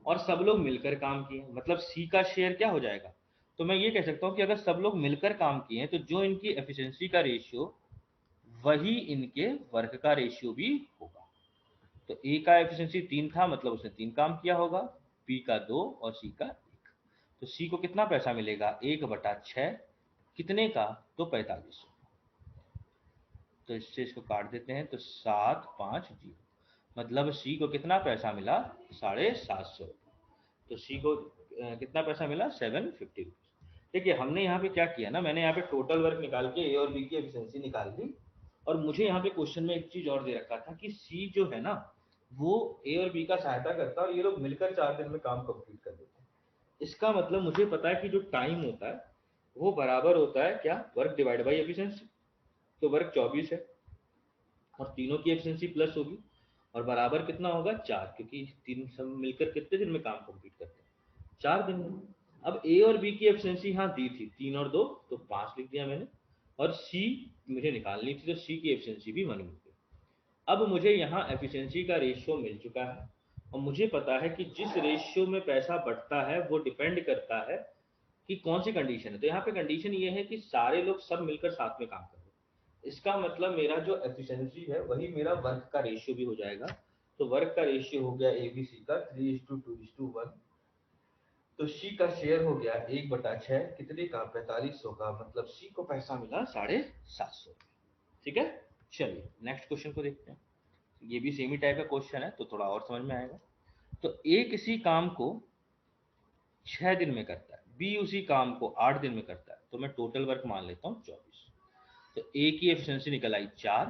और सब लोग मिलकर काम किए, मतलब सी का शेयर क्या हो जाएगा। तो मैं ये कह सकता हूँ कि अगर सब लोग मिलकर काम किए हैं, तो जो इनकी एफिशिएंसी का रेशियो वही इनके वर्क का रेशियो भी होगा। तो ए का एफिशिएंसी 3 था, मतलब उसने 3 काम किया होगा, बी का 2 और सी का 1। तो सी को कितना पैसा मिलेगा, 1/6, कितने का, तो 4500। तो इससे इसको काट देते हैं, तो 750, मतलब सी को कितना पैसा मिला, 750 रुपये। तो सी को कितना पैसा मिला, 750 रुपीज। देखिए हमने यहाँ पे क्या किया ना, मैंने यहाँ पे टोटल वर्क निकाल के ए और बी की एफिशिएंसी निकाल ली। और मुझे यहाँ पे क्वेश्चन में एक चीज और दे रखा था कि सी जो है ना, वो ए और बी का सहायता करता है और ये लोग मिलकर 4 दिन में काम कंप्लीट कर देते हैं। इसका मतलब मुझे पता है कि जो टाइम होता है वो बराबर होता है क्या, वर्क डिवाइड बाई एफिशिएंसी। तो वर्क 24 है और तीनों की एफिशिएंसी प्लस होगी, और बराबर कितना होगा, 4, क्योंकि तीन सब मिलकर कितने दिन में काम कंप्लीट करते हैं, 4 दिन में। अब ए और बी की एफिशिएंसी यहाँ दी थी 3 और 2, तो 5 लिख दिया मैंने। और सी मुझे निकालनी थी, तो सी की एफिशिएंसी भी 1 मिल गई। अब मुझे यहाँ एफिशिएंसी का रेशियो मिल चुका है, और मुझे पता है कि जिस रेशियो में पैसा बढ़ता है वो डिपेंड करता है कि कौन सी कंडीशन है। तो यहाँ पे कंडीशन ये है कि सारे लोग सब मिलकर साथ में काम कर रहे हैं। इसका मतलब मेरा जो एफिशिएंसी है वही मेरा वर्क का रेशियो भी हो जाएगा। तो वर्क का रेशियो हो गया एबीसी का 3:2:1। तो सी का शेयर हो गया 1/6, कितने का, 4500 का, मतलब सी को पैसा मिला 750। ठीक है, चलिए नेक्स्ट क्वेश्चन को देखते हैं। ये भी सेमी टाइप का क्वेश्चन है, तो थोड़ा और समझ में आएगा। तो ए किसी काम को 6 दिन में करता है, बी उसी काम को 8 दिन में करता है। तो मैं टोटल वर्क मान लेता हूँ 24। तो ए की एफिशिएंसी निकल आई 4,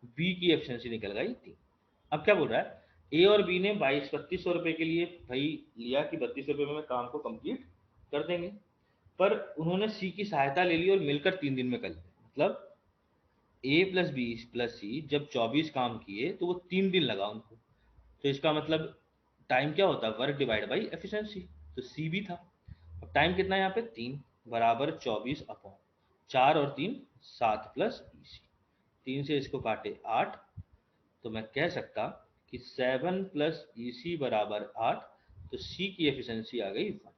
बी की एफिशिएंसी निकल गई 3। अब क्या बोल रहा है, ए और बी ने 3200 रुपए के लिए भाई लिया कि 3200 रुपए में मैं काम को कंप्लीट कर देंगे। पर उन्होंने सी की सहायता ले ली और मिलकर 3 दिन में कर लिया। मतलब ए प्लस बी प्लस सी जब 24 काम किए तो वो 3 दिन लगा उनको। तो इसका मतलब टाइम क्या होता है, वर्क डिवाइड बाई एफिशिएंसी। तो सी भी था। अब टाइम कितना है यहाँ पे, 3 बराबर 24/4 और 3 7 प्लस ईसी। 3 से इसको काटे 8, तो मैं कह सकता कि 7 प्लस ईसी बराबर 8। तो सी की एफिशिएंसी आ गई 1।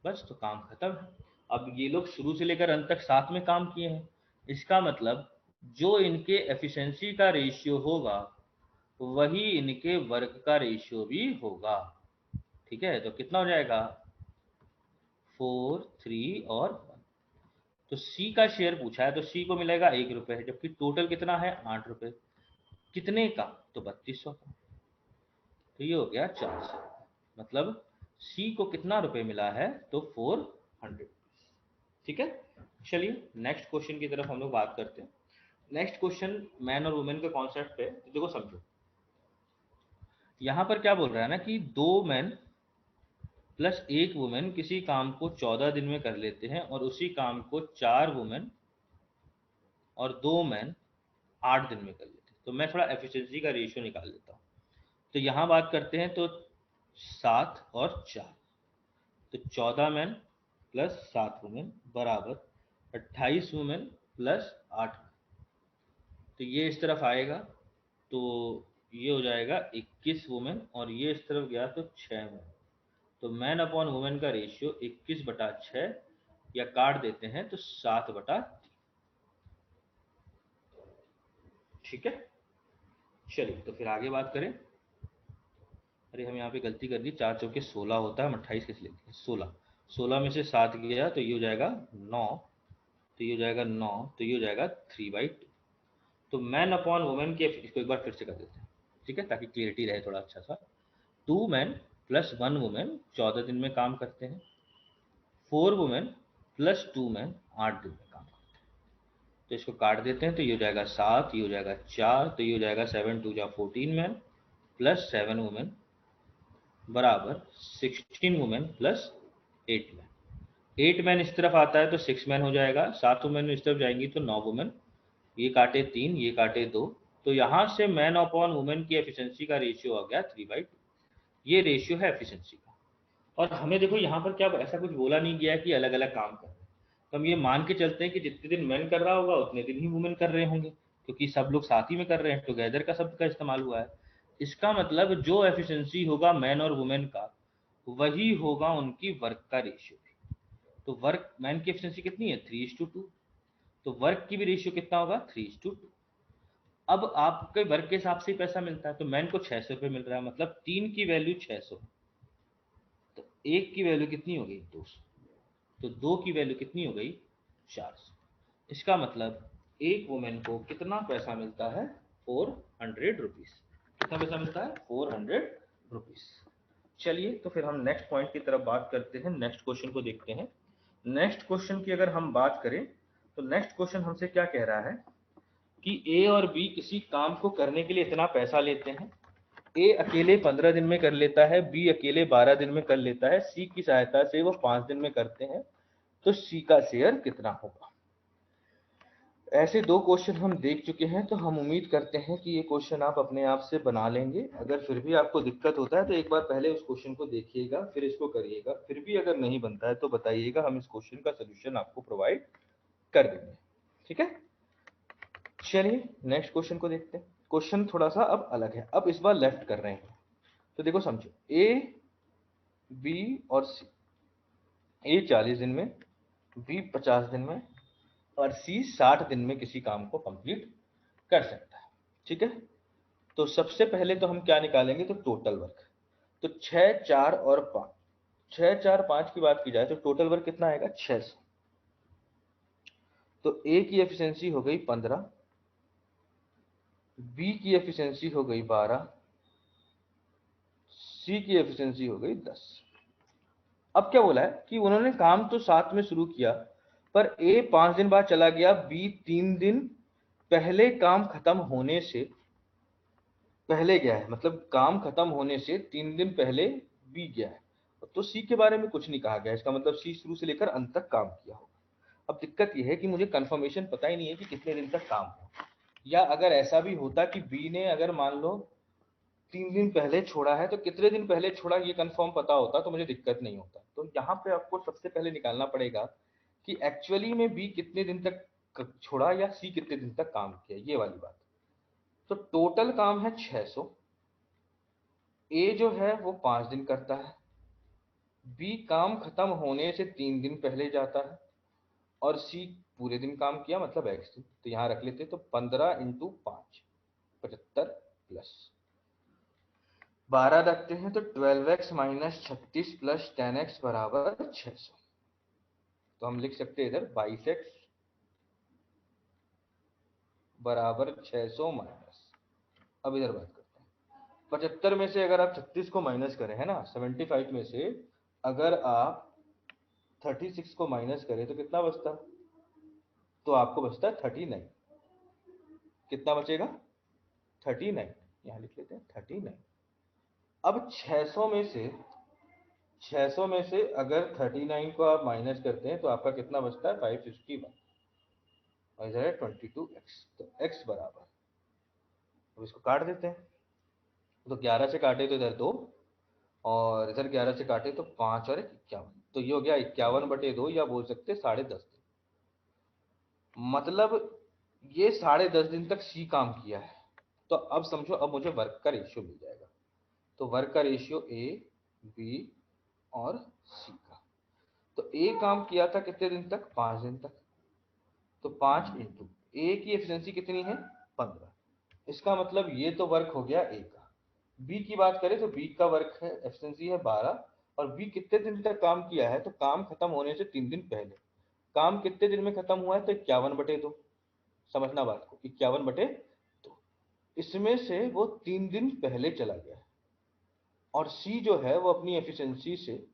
बस, तो काम खत्म है। अब ये लोग शुरू से लेकर अंत तक साथ में काम किए हैं। इसका मतलब जो इनके एफिशिएंसी का रेशियो होगा वही इनके वर्क का रेशियो भी होगा। ठीक है, तो कितना हो जाएगा 4, 3 और 1। तो सी का शेयर पूछा है तो सी को मिलेगा 1 रुपये, जबकि टोटल कितना है 8 रुपये। कितने का? तो 3200 का। तो ये हो गया 400। मतलब सी को कितना रुपए मिला है? तो 400। ठीक है, चलिए नेक्स्ट क्वेश्चन की तरफ हम लोग बात करते हैं। नेक्स्ट क्वेश्चन मैन और वुमेन के कॉन्सेप्ट पे, तो देखो समझो। यहां पर क्या बोल रहा है ना कि 2 मैन प्लस 1 वुमेन किसी काम को 14 दिन में कर लेते हैं, और उसी काम को 4 वुमेन और 2 मैन 8 दिन में कर लेते हैं। तो मैं थोड़ा एफिशिएंसी का रेशियो निकाल लेता हूँ। तो यहाँ बात करते हैं तो 7 और 4, तो 14 मैन प्लस 7 वुमेन बराबर 28 वुमेन प्लस 8। तो ये इस तरफ आएगा, तो ये हो जाएगा 21 वुमेन, और ये इस तरफ गया तो 6 मैन। तो मैन अपॉन वुमेन का रेशियो 21/6, या काट देते हैं तो 7/3। ठीक है, चलिए तो फिर आगे बात करें। अरे हम यहाँ पे गलती कर दी, 4 चौके 16 होता है, हम 28 कैसे लेते हैं? 16, 16 में से 7 गया तो ये हो जाएगा 9, तो ये हो जाएगा 9, तो ये हो जाएगा 3/2। तो मैन अपॉन वुमेन के, इसको एक बार फिर से कर देते हैं, ठीक है, ताकि क्लियरिटी रहे थोड़ा अच्छा सा। 2 मैन प्लस 1 वुमेन 14 दिन में काम करते हैं, 4 वुमेन प्लस 2 मैन 8 दिन में काम करते हैं। तो इसको काट देते हैं, तो ये हो जाएगा 7, ये हो जाएगा 4, तो ये हो जाएगा 7 2 जा 14 मैन प्लस 7 वुमेन बराबर 16 वुमेन प्लस 8 मैन। 8 मैन इस तरफ आता है तो 6 मैन हो जाएगा, 7 वुमेन इस तरफ जाएंगी तो 9 वुमेन। ये काटे 3, ये काटे 2, तो यहाँ से मैन अपॉन वुमेन की एफिशिएंसी का रेशियो आ गया 3/2। ये रेशियो है एफिशिएंसी का। और हमें देखो यहाँ पर क्या ऐसा कुछ बोला नहीं गया है कि अलग अलग काम कर रहे हैं, तो हम ये मान के चलते हैं कि जितने दिन मैन कर रहा होगा उतने दिन ही वुमेन कर रहे होंगे, क्योंकि सब लोग साथ ही में कर रहे हैं, टुगेदर का शब्द का इस्तेमाल हुआ है। इसका मतलब जो एफिशिएंसी होगा मैन और वुमेन का, वही होगा उनकी वर्क का रेशियो। तो वर्क, मैन की एफिशिएंसी कितनी है 3:2, तो वर्क की भी रेशियो कितना होगा 3:2। अब आपके वर्क के हिसाब से ही पैसा मिलता है, तो मैन को 600 रुपये मिल रहा है, मतलब 3 की वैल्यू 600, तो 1 की वैल्यू कितनी हो गई 200, तो 2 की वैल्यू कितनी हो गई 400। इसका मतलब एक वुमेन को कितना पैसा मिलता है 400 रुपीज। कितना पैसा मिलता है 400 रुपीज। चलिए तो फिर हम नेक्स्ट पॉइंट की तरफ बात करते हैं, नेक्स्ट क्वेश्चन को देखते हैं। नेक्स्ट क्वेश्चन की अगर हम बात करें तो नेक्स्ट क्वेश्चन हमसे क्या कह रहा है कि ए और बी किसी काम को करने के लिए इतना पैसा लेते हैं। ए अकेले 15 दिन में कर लेता है, बी अकेले 12 दिन में कर लेता है, सी की सहायता से वो 5 दिन में करते हैं, तो सी का शेयर कितना होगा। ऐसे 2 क्वेश्चन हम देख चुके हैं, तो हम उम्मीद करते हैं कि ये क्वेश्चन आप अपने आप से बना लेंगे। अगर फिर भी आपको दिक्कत होता है तो एक बार पहले उस क्वेश्चन को देखिएगा, फिर इसको करिएगा। फिर भी अगर नहीं बनता है तो बताइएगा, हम इस क्वेश्चन का सोल्यूशन आपको प्रोवाइड कर देंगे। ठीक है, चलिए नेक्स्ट क्वेश्चन को देखते हैं। क्वेश्चन थोड़ा सा अब अलग है, अब इस बार लेफ्ट कर रहे हैं। तो देखो समझो, ए, बी और सी। ए 40 दिन में, बी 50 दिन में, और सी 60 दिन में किसी काम को कंप्लीट कर सकता है। ठीक है, तो सबसे पहले तो हम क्या निकालेंगे, तो टोटल वर्क। तो 6, 4 और 5, 6, 4, 5 की बात की जाए तो टोटल वर्क कितना आएगा 600। तो ए की एफिशिएंसी हो गई 15, बी की एफिशिएंसी हो गई 12, सी की एफिशिएंसी हो गई 10। अब क्या बोला है कि उन्होंने काम तो 7 में शुरू किया, पर ए 5 दिन बाद चला गया, बी 3 दिन पहले काम खत्म होने से पहले गया है, मतलब काम खत्म होने से 3 दिन पहले बी गया है। तो सी के बारे में कुछ नहीं कहा गया, इसका मतलब सी शुरू से लेकर अंत तक काम किया होगा। अब दिक्कत यह है कि मुझे कंफर्मेशन पता ही नहीं है कि कितने दिन तक काम हो, या अगर ऐसा भी होता कि बी ने अगर मान लो 3 दिन पहले छोड़ा है, तो कितने दिन पहले छोड़ा ये कंफर्म पता होता तो मुझे दिक्कत नहीं होता। तो यहाँ पे आपको सबसे पहले निकालना पड़ेगा कि एक्चुअली में बी कितने दिन तक छोड़ा या सी कितने दिन तक काम किया, ये वाली बात। तो टोटल काम है 600, ए जो है वो 5 दिन करता है, बी काम खत्म होने से 3 दिन पहले जाता है, और सी पूरे दिन काम किया मतलब एक्स दिन। तो यहाँ रख लेते, तो 15 × 5 75 प्लस 12 रखते हैं तो 12x माइनस 36 प्लस 10x बराबर 600। तो हम लिख सकते हैं इधर 22x बराबर 600 माइनस। अब इधर बात करते हैं 75 में से अगर आप 36 को माइनस करें, है ना, 75 में से अगर आप 36 को माइनस करें तो कितना बचता? तो आपको बचता है 39। कितना बचेगा? 39। यहाँ लिख लेते हैं 39। अब 600 में से अगर 39 को आप माइनस करते हैं तो आपका कितना बचता है? 561। और इधर है 22x। तो x बराबर, अब इसको काट देते हैं। तो 11 से काटे तो इधर 2, और इधर 11 से काटे तो 5 और 51। तो ये हो गया 51/2, या बोल सकते 10.5 दिन। मतलब ये 10.5 दिन तक सी काम किया है। तो अब समझो, अब मुझे वर्क का रेशियो मिल जाएगा। तो वर्क का रेशियो ए, बी और सी का। तो ए काम किया था कितने दिन तक? 5 दिन तक। तो 5 इंटू ए की एफिशिएंसी कितनी है? 15। इसका मतलब ये तो वर्क हो गया ए का। बी की बात करें तो बी का वर्क है, एफिशिएंसी है 12। और बी कितने दिन तक काम किया है? तो काम खत्म होने से 3 दिन पहले। काम कितने दिन में खत्म हुआ है? तो 51/2। समझना बात को, 51/2। इसमें से वो 3 दिन पहले चला गया है। और सी जो है वो अपनी एफिशिएंसी से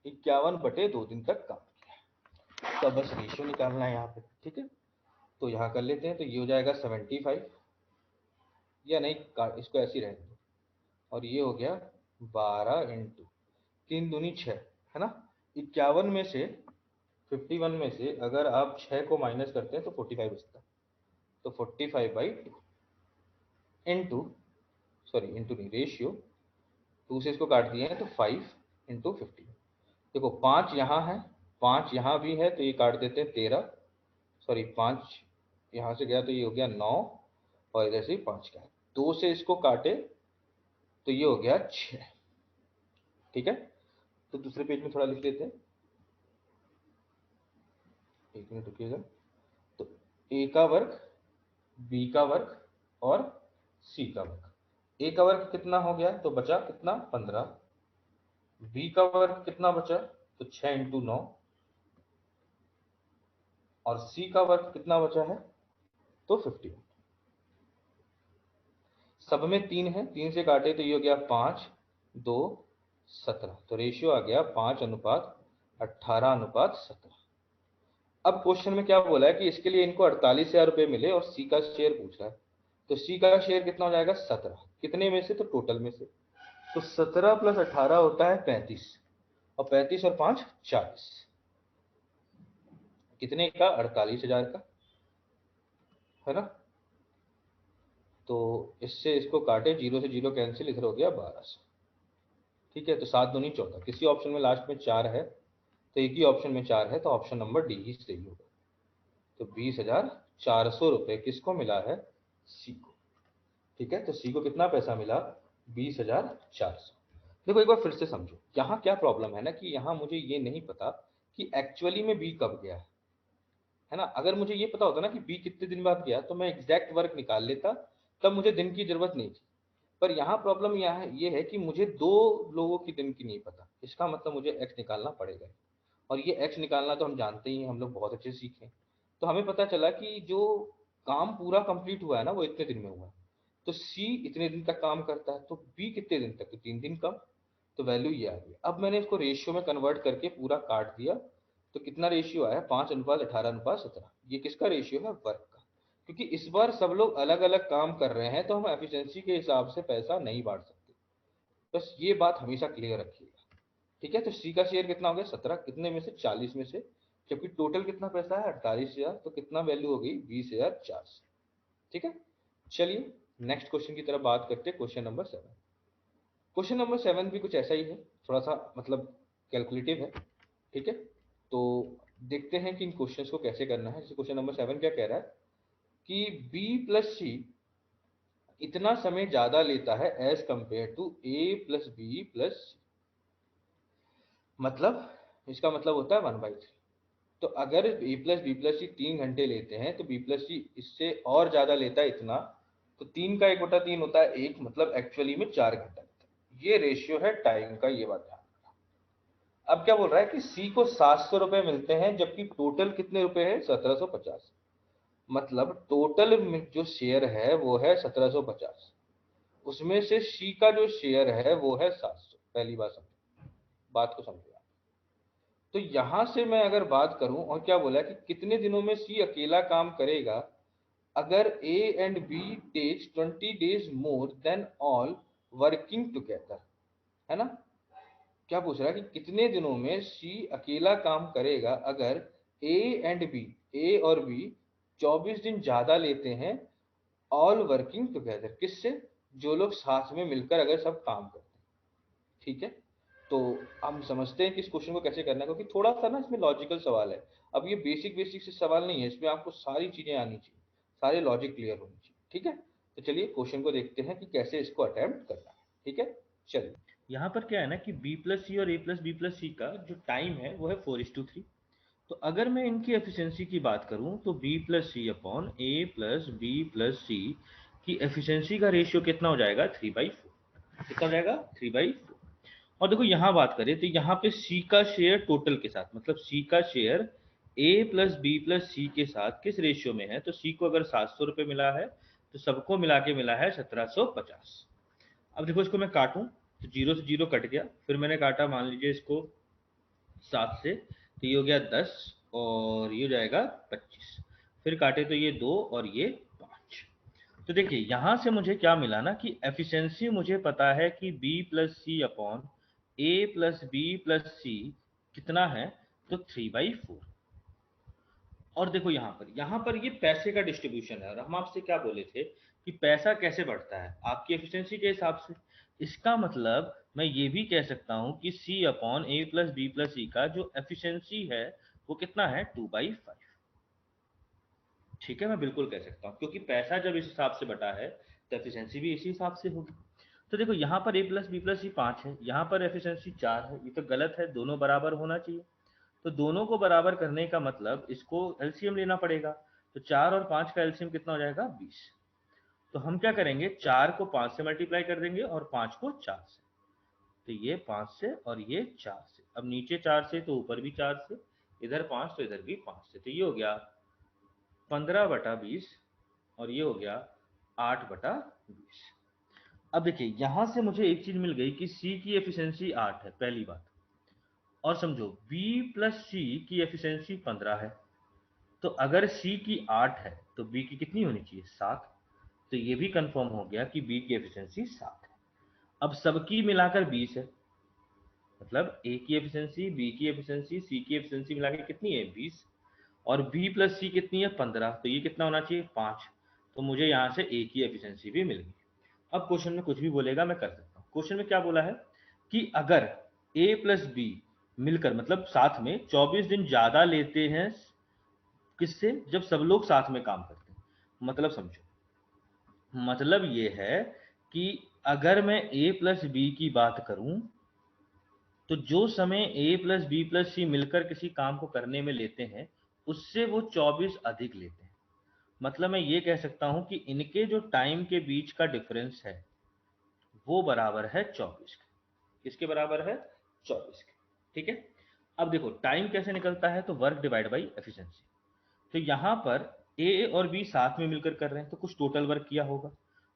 51/2 दिन तक काम किया। तो बस रेशियो निकालना है यहाँ पे, ठीक है। तो यहाँ कर लेते हैं। तो ये हो जाएगा 75, या नहीं, इसको ऐसे ही रहने दो। और ये हो गया 12 इंटू 3 दूनी 6, है ना। 51 में से, 51 में से अगर आप 6 को माइनस करते हैं तो 45 बचता है। तो 45/2 इंटू, सॉरी इंटू नहीं, रेशियो 2 से इसको काट दिए हैं तो 5/15। देखो 5 यहाँ है, 5 यहाँ भी है, तो ये काट देते हैं 13। सॉरी 5 यहाँ से गया तो ये हो गया 9, और इधर से 5 का है, 2 से इसको काटे तो ये हो गया 6। ठीक है। तो दूसरे पेज में थोड़ा लिख लेते हैं, 1 मिनट रुकिएगा। तो ए का वर्ग, बी का वर्ग और सी का वर्ग। ए का वर्ग कितना हो गया? तो बचा कितना? 15। बी का वर्ग कितना बचा? तो 6 इंटू 9। और सी का वर्ग कितना बचा है? तो 50। सब में 3 है, 3 से काटे तो ये हो गया 5, 2, 17। तो रेशियो आ गया 5/18/17। अब क्वेश्चन में क्या बोला है कि इसके लिए इनको 48,000 रुपये मिले और सी का शेयर पूछ रहा है। तो सी का शेयर कितना हो जाएगा? 17। कितने में से? तो टोटल में से। तो 17 प्लस 18 होता है 35, और 35 और 5 40। कितने का? 48,000 का, है ना। तो इससे इसको काटे, 0 से 0 कैंसिल, इधर हो गया 1200। ठीक है। तो 7 दूनी 14। किसी ऑप्शन में लास्ट में 4 है, तो एक ही ऑप्शन में 4 है, तो ऑप्शन नंबर डी ही सही होगा। तो 20,400 रुपये किसको मिला है? सी को। ठीक है। तो सी को कितना पैसा मिला? 20,400। देखो एक बार फिर से समझो, यहाँ क्या प्रॉब्लम है ना, कि यहाँ मुझे ये नहीं पता कि एक्चुअली में बी कब गया है ना। अगर मुझे ये पता होता ना कि बी कितने दिन बाद गया, तो मैं एग्जैक्ट वर्क निकाल लेता, तब मुझे दिन की जरूरत नहीं थी। पर यहाँ प्रॉब्लम ये है कि मुझे 2 लोगों की दिन की नहीं पता। इसका मतलब मुझे एक्स निकालना पड़ेगा। और ये एक्स निकालना तो हम जानते ही हैं, हम लोग बहुत अच्छे से सीखे। तो हमें पता चला कि जो काम पूरा कंप्लीट हुआ है ना, वो इतने दिन में हुआ है। तो सी इतने दिन तक काम करता है, तो बी कितने दिन तक? तो 3 दिन कम। तो वैल्यू ये आ गई। अब मैंने इसको रेशियो में कन्वर्ट करके पूरा काट दिया। तो कितना रेशियो आया? 5/18/17। ये किसका रेशियो है? वर्क का। क्योंकि इस बार सब लोग अलग अलग काम कर रहे हैं, तो हम एफिशिएंसी के हिसाब से पैसा नहीं बांट सकते। बस ये बात हमेशा क्लियर रखिएगा। ठीक है। तो सी का शेयर कितना हो गया? 17। कितने में से? 40 में से। जबकि टोटल कितना पैसा है? 48,000। तो कितना वैल्यू हो गई? 20,400। ठीक है। चलिए नेक्स्ट क्वेश्चन की तरफ बात करते हैं, क्वेश्चन नंबर 7। क्वेश्चन नंबर 7 भी कुछ ऐसा ही है, थोड़ा सा मतलब कैलकुलेटिव है। ठीक है। तो देखते हैं कि इन क्वेश्चंस को कैसे करना है। जैसे क्वेश्चन नंबर 7 क्या कह रहा है कि बी प्लस सी इतना समय ज्यादा लेता है as compare to A plus B plus C. मतलब इसका मतलब होता है 1/3। तो अगर A plus B plus C 3 घंटे लेते हैं, तो बी प्लस सी इससे और ज्यादा लेता है इतना। तो 3 का 1/3 होता है 1, मतलब एक्चुअली में 4 घंटा लेता है। ये रेशियो है टाइम का, ये बात ध्यान रखना। अब क्या बोल रहा है कि सी को 700 रुपए मिलते हैं, जबकि टोटल कितने रुपए है, 1750। मतलब टोटल जो शेयर है वो है 1750, उसमें से सी का जो शेयर है वो है 700। पहली बात समझो, बात को समझो। तो यहां से मैं अगर बात करूं, और क्या बोला कि कितने दिनों में सी अकेला काम करेगा, अगर A and B takes 20 days more than all working together, है ना। क्या पूछ रहा है कि कितने दिनों में सी अकेला काम करेगा अगर ए एंड बी, ए और बी 24 दिन ज्यादा लेते हैं, ऑल वर्किंग टुगेदर, किससे, जो लोग साथ में मिलकर अगर सब काम करते हैं। ठीक है, तो हम समझते हैं कि इस क्वेश्चन को कैसे करना है, क्योंकि थोड़ा सा ना इसमें लॉजिकल सवाल है। अब ये बेसिक बेसिक से सवाल नहीं है, इसमें आपको सारी चीजें आनी चाहिए, सारे लॉजिक क्लियर होनी चाहिए। ठीक है, तो चलिए क्वेश्चन को देखते हैं कि कैसे इसको अटेम्प्ट करना है। ठीक है, चलिए। यहाँ पर क्या है ना कि बी प्लस सी और ए प्लस बी प्लस सी का जो टाइम है वो है 4:3। तो अगर मैं इनकी एफिशिएंसी की बात करूं तो बी प्लस सी अपॉन ए प्लस बी प्लस सी की एफिशिएंसी का रेशियो कितना हो जाएगा, 3/4। कितना हो जाएगा, 3/4। और देखो यहाँ बात करें तो यहाँ पे सी का शेयर टोटल के साथ, मतलब सी का शेयर ए प्लस बी प्लस सी के साथ किस रेशियो में है, तो सी को अगर 700 रुपये मिला है तो सबको मिला के मिला है 1750। अब देखो इसको मैं काटूं तो जीरो से जीरो कट गया, फिर मैंने काटा मान लीजिए इसको 7 से, तो ये हो गया 10 और ये हो जाएगा 25। फिर काटे तो ये 2 और ये 5। तो देखिए यहां से मुझे क्या मिला ना कि एफिशिएंसी मुझे पता है कि बी प्लस सी अपॉन ए प्लस बी प्लस सी कितना है, तो 3/4। और देखो यहाँ पर ये पैसे का डिस्ट्रीब्यूशन है, और हम आपसे क्या बोले थे कि पैसा कैसे बढ़ता है, आपकी एफिशिएंसी के हिसाब से। इसका मतलब मैं ये भी कह सकता हूँ कि सी अपॉन ए प्लस बी प्लस सी का जो एफिशिएंसी है वो कितना है, 2/5। ठीक है, मैं बिल्कुल कह सकता हूँ, क्योंकि पैसा जब इस हिसाब से बटा है तो एफिशिएंसी भी इसी हिसाब से होगी। तो देखो यहाँ पर ए प्लस बी प्लस सी 5 है, यहाँ पर एफिशिएंसी 4 है, ये तो गलत है, दोनों बराबर होना चाहिए। तो दोनों को बराबर करने का मतलब इसको एलसीएम लेना पड़ेगा। तो 4 और 5 का एलसीएम कितना हो जाएगा, 20। तो हम क्या करेंगे, 4 को 5 से मल्टीप्लाई कर देंगे और 5 को 4 से। तो ये 5 से और ये 4 से, अब नीचे 4 से तो ऊपर भी 4 से, इधर 5 तो इधर भी 5 से, तो ये हो गया 15/20 और ये हो गया 8/20। अब देखिए यहां से मुझे एक चीज मिल गई कि सी की एफिशिएंसी 8 है, पहली बात। और समझो बी प्लस सी की एफिशिएंसी 15 है। तो अगर सी की 8 है तो बी की कितनी होनी चाहिए, 7। तो ये भी कंफर्म हो गया कि बी की एफिशिएंसी 7 है। अब सबकी मिलाकर 20 है, मतलब ए की एफिशिएंसी, बी की एफिशिएंसी, सी की एफिशिएंसी मिला के कितनी है, 20। और बी प्लस सी कितनी है, 15। तो ये कितना होना चाहिए, 5। तो मुझे यहाँ से ए की एफिशिएंसी भी मिल गई। अब क्वेश्चन में कुछ भी बोलेगा मैं कर सकता हूँ। क्वेश्चन में क्या बोला है कि अगर ए प्लस बी मिलकर, मतलब साथ में 24 दिन ज्यादा लेते हैं, किससे, जब सब लोग साथ में काम करते हैं। मतलब समझो, मतलब ये है कि अगर मैं ए प्लस बी की बात करूं तो जो समय ए प्लस बी प्लस सी मिलकर किसी काम को करने में लेते हैं उससे वो 24 अधिक लेते हैं। मतलब मैं ये कह सकता हूं कि इनके जो टाइम के बीच का डिफरेंस है वो बराबर है 24 के। किसके बराबर है, 24 के। ठीक है, अब देखो टाइम कैसे निकलता है, तो वर्क डिवाइड बाई एफिशिएंसी। तो यहाँ पर ए और बी साथ में मिलकर कर रहे हैं तो कुछ टोटल वर्क किया होगा,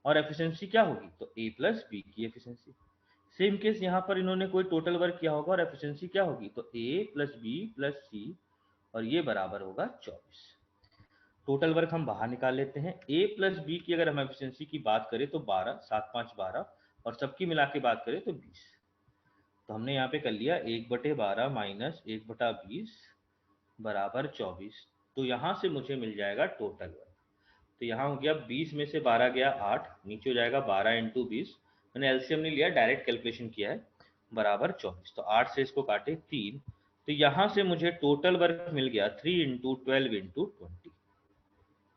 और एफिशिएंसी क्या होगी, तो ए प्लस बी की एफिशिएंसी। सेम केस यहाँ पर इन्होंने कोई टोटल वर्क किया होगा और एफिशिएंसी क्या होगी, तो ए प्लस बी प्लस सी, और ये बराबर होगा 24। टोटल वर्क हम बाहर निकाल लेते हैं। ए प्लस बी की अगर हम एफिशिएंसी की बात करें तो 12, 7 5 12, और सबकी मिला के बात करें तो 20। तो हमने यहाँ पे कर लिया 1/12 माइनस 1/20 बराबर 24। तो यहाँ से मुझे मिल जाएगा टोटल वर्क। तो यहाँ हो गया 20 में से 12 गया 8, नीचे हो जाएगा 12 × 20। मैंने एलसीएम नहीं लिया, डायरेक्ट कैलकुलेशन किया है, बराबर 24। तो 8 से इसको काटे 3, तो यहाँ से मुझे टोटल वर्क मिल गया 3 × 12 × 20।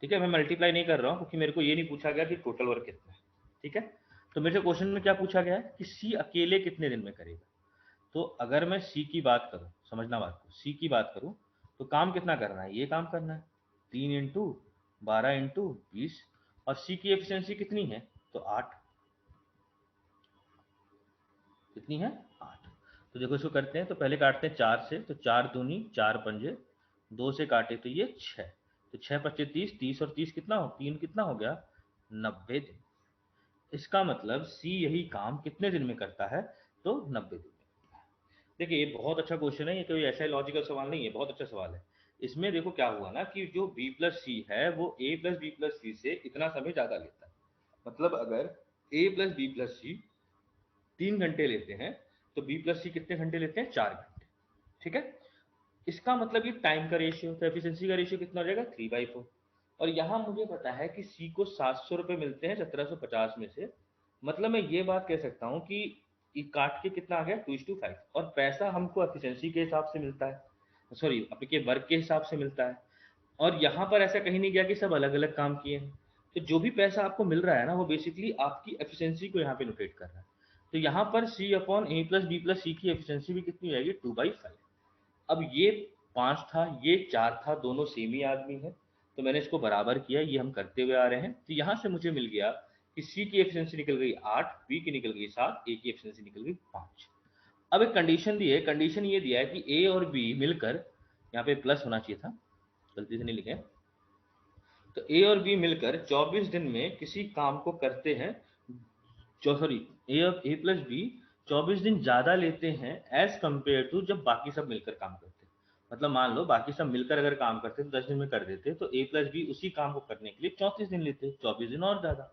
ठीक है, मैं मल्टीप्लाई नहीं कर रहा हूँ क्योंकि मेरे को ये नहीं पूछा गया कि टोटल वर्क कितना है। ठीक है, तो मेरे से क्वेश्चन में क्या पूछा गया है कि सी अकेले कितने दिन में करेगा। तो अगर मैं सी की बात करूं, समझना बात को, सी की बात करूं तो काम कितना करना है, ये काम करना है, 3 × 12 × 20। और सी की एफिशिएंसी कितनी है, तो 8। कितनी है 8। तो देखो इसको करते हैं, तो पहले काटते हैं 4 से, तो 4 दूनी 4 पंजे, 2 से काटे तो ये 6, तो 6 पच्चे 30, 30 और 30 कितना हो, 3 कितना हो गया 90 दिन। इसका मतलब सी यही काम कितने दिन में करता है, तो 90 दिन में। देखिए ये बहुत अच्छा क्वेश्चन है, ये कोई ऐसा लॉजिकल सवाल नहीं है, बहुत अच्छा सवाल है। इसमें देखो क्या हुआ ना कि जो b प्लस सी है वो a प्लस बी प्लस सी से इतना समय ज्यादा लेता है। मतलब अगर a plus B plus C 3 घंटे लेते हैं तो b प्लस सी कितने घंटे लेते हैं, 4 घंटे। ठीक है, इसका मतलब ये टाइम का रेशियो, तो एफिशिएंसी का रेशियो कितना हो जाएगा 3/4। और यहाँ मुझे पता है कि सी को 700 रुपये मिलते हैं 1750 में से, मतलब मैं ये बात कह सकता हूँ कि ये काट के कितना आ गया 2:5, और पैसा हमको एफिशिएंसी के हिसाब से मिलता है, सॉरी आपके वर्क के हिसाब से मिलता है। और यहाँ पर ऐसा कहीं नहीं गया कि सब अलग अलग काम किए हैं, तो जो भी पैसा आपको मिल रहा है ना वो बेसिकली आपकी एफिशिएंसी को यहाँ पे नोटेट कर रहा है। तो यहाँ पर सी अपॉन ए प्लस बी प्लस सी की एफिशिएंसी भी कितनी हो जाएगी 2/5। अब ये 5 था, ये 4 था, दोनों सेम ही आदमी है, तो मैंने इसको बराबर किया, ये हम करते हुए आ रहे हैं। तो यहाँ से मुझे मिल गया कि सी की एफिशिएंसी निकल गई 8, बी की निकल गई 7, ए की एफिशिएंसी निकल गई 5। अब एक कंडीशन दी है, कंडीशन ये दिया है कि ए और बी मिलकर, यहाँ पे प्लस होना चाहिए था, गलती से नहीं लिखे, तो ए और बी मिलकर 24 दिन में किसी काम को करते हैं, जो सॉरी ए प्लस बी 24 दिन ज्यादा लेते हैं एज कंपेयर टू जब बाकी सब मिलकर काम करते हैं। मतलब मान लो बाकी सब मिलकर अगर काम करते तो 10 दिन में कर देते, तो ए प्लस बी उसी काम को करने के लिए 34 दिन लेते, 24 दिन और ज्यादा।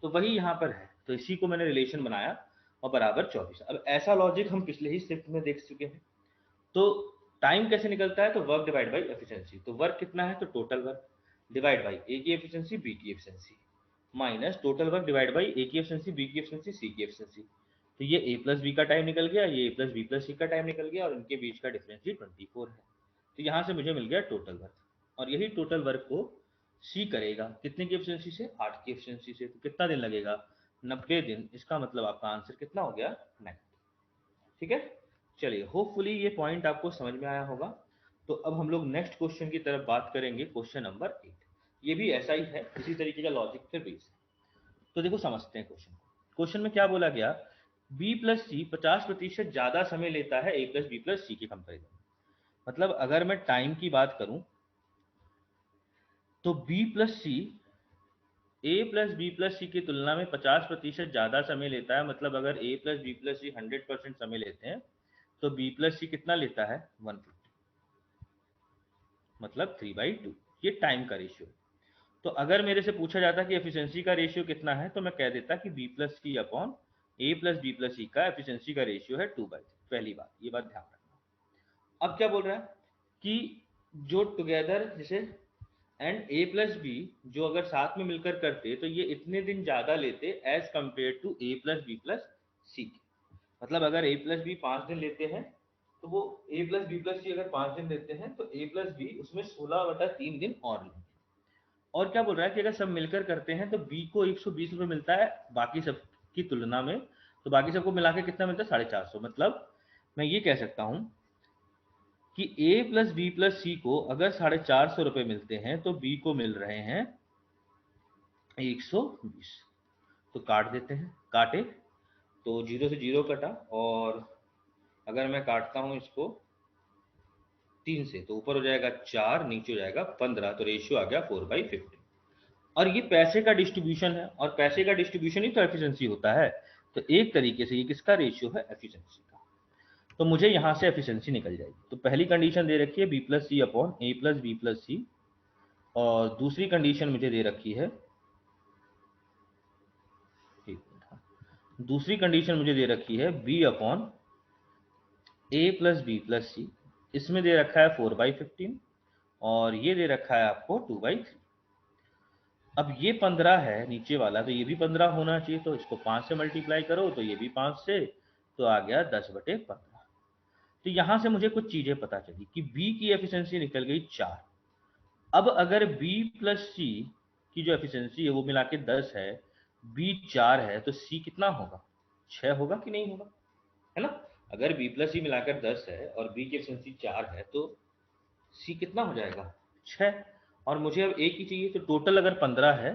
तो वही यहाँ पर है, तो इसी को मैंने रिलेशन बनाया और बराबर 24। अब ऐसा लॉजिक हम पिछले ही शिफ्ट में देख चुके हैं। तो टाइम कैसे निकलता है, तो वर्क डिवाइड बाई एफिशिएंसी, तो वर्क कितना है तो total work divide by A की एफिशिएंसी बी की efficiency minus total work divide by A की एफिशिएंसी बी की एफिशिएंसी सी की एफिशिएंसी। तो ये ए प्लस बी का टाइम निकल गया, ये A plus B plus C का टाइम निकल गया, और इनके बीच का डिफरेंस ही 24 है। तो यहाँ से मुझे मिल गया टोटल वर्क, और यही टोटल वर्क को सी करेगा कितने की एफिशिएंसी से, 8 की एफिशिएंसी से। तो कितना दिन लगेगा 90 दिन। इसका मतलब आपका आंसर कितना हो गया 9। ठीक है, चलिए होपफुली ये पॉइंट आपको समझ में आया होगा। तो अब हम लोग नेक्स्ट क्वेश्चन की तरफ बात करेंगे, क्वेश्चन नंबर 8। ये भी ऐसा ही है, इसी तरीके का लॉजिक पे बेस है। तो देखो समझते हैं क्वेश्चन को। क्वेश्चन में क्या बोला गया, बी प्लस सी 50% ज्यादा समय लेता है ए प्लस बी प्लस सी के कंपेरिजन। मतलब अगर मैं टाइम की बात करूं तो बी प्लस सी ए प्लस बी प्लस सी की तुलना में 50% ज्यादा समय लेता है। मतलब अगर ए प्लस बी प्लस सी 100% समय लेते हैं तो बी प्लस सी कितना लेता है 150, मतलब 3/2। ये टाइम का रेशियो। तो अगर मेरे से पूछा जाता कि एफिशिएंसी का रेशियो कितना है, तो मैं कह देता कि बी प्लस सी अपॉन ए प्लस बी प्लस सी का एफिशिएंसी का रेशियो है 2/3। पहली बात, ये बात ध्यान रखना। अब क्या बोल रहा है कि जो टुगेदर जैसे एंड ए प्लस बी जो अगर साथ में मिलकर करते तो ये इतने दिन ज्यादा लेते as compare to A plus B plus C. मतलब अगर ए प्लस बी 5 दिन लेते हैं तो वो ए प्लस बी प्लस सी अगर 5 दिन लेते हैं तो ए प्लस बी उसमें 16/3 दिन और लेंगे। और क्या बोल रहा है कि अगर सब मिलकर करते हैं तो बी को 120 रुपये मिलता है बाकी सब की तुलना में, तो बाकी सबको मिला के कितना मिलता है 450। मतलब मैं ये कह सकता हूं कि ए प्लस बी प्लस सी को अगर 450 रुपये मिलते हैं तो बी को मिल रहे हैं 120। तो काट देते हैं, काटे तो 0 से 0 कटा, और अगर मैं काटता हूं इसको 3 से तो ऊपर हो जाएगा 4, नीचे हो जाएगा 15, तो रेशियो आ गया 4/15। और ये पैसे का डिस्ट्रीब्यूशन है, और पैसे का डिस्ट्रीब्यूशन ही तो एफिशिएंसी होता है। तो एक तरीके से ये किसका रेशियो है, एफिशिएंसी का। तो मुझे यहां से एफिशिएंसी निकल जाएगी। तो पहली कंडीशन दे रखी है बी प्लस सी अपॉन ए प्लस बी प्लस सी, और दूसरी कंडीशन मुझे दे रखी है, दूसरी कंडीशन मुझे दे रखी है बी अपॉन ए प्लस बी प्लस सी। इसमें दे रखा है 4/15, और ये दे रखा है आपको 2/3। अब ये 15 है नीचे वाला, तो ये भी 15 होना चाहिए, तो इसको 5 से मल्टीप्लाई करो तो ये भी 5 से, तो आ गया 10/15। तो यहां से मुझे कुछ चीजें पता चली कि बी की एफिशिएंसी निकल गई 4। अब अगर बी प्लस सी की जो एफिशिएंसी है वो मिला के 10 है, बी 4 है, तो सी कितना होगा 6 होगा कि नहीं होगा, है ना। अगर बी प्लस सी मिलाकर 10 है और बी की एफिशिएंसी 4 है तो सी कितना हो जाएगा 6। और मुझे अब ए की चाहिए, तो टोटल अगर 15 है,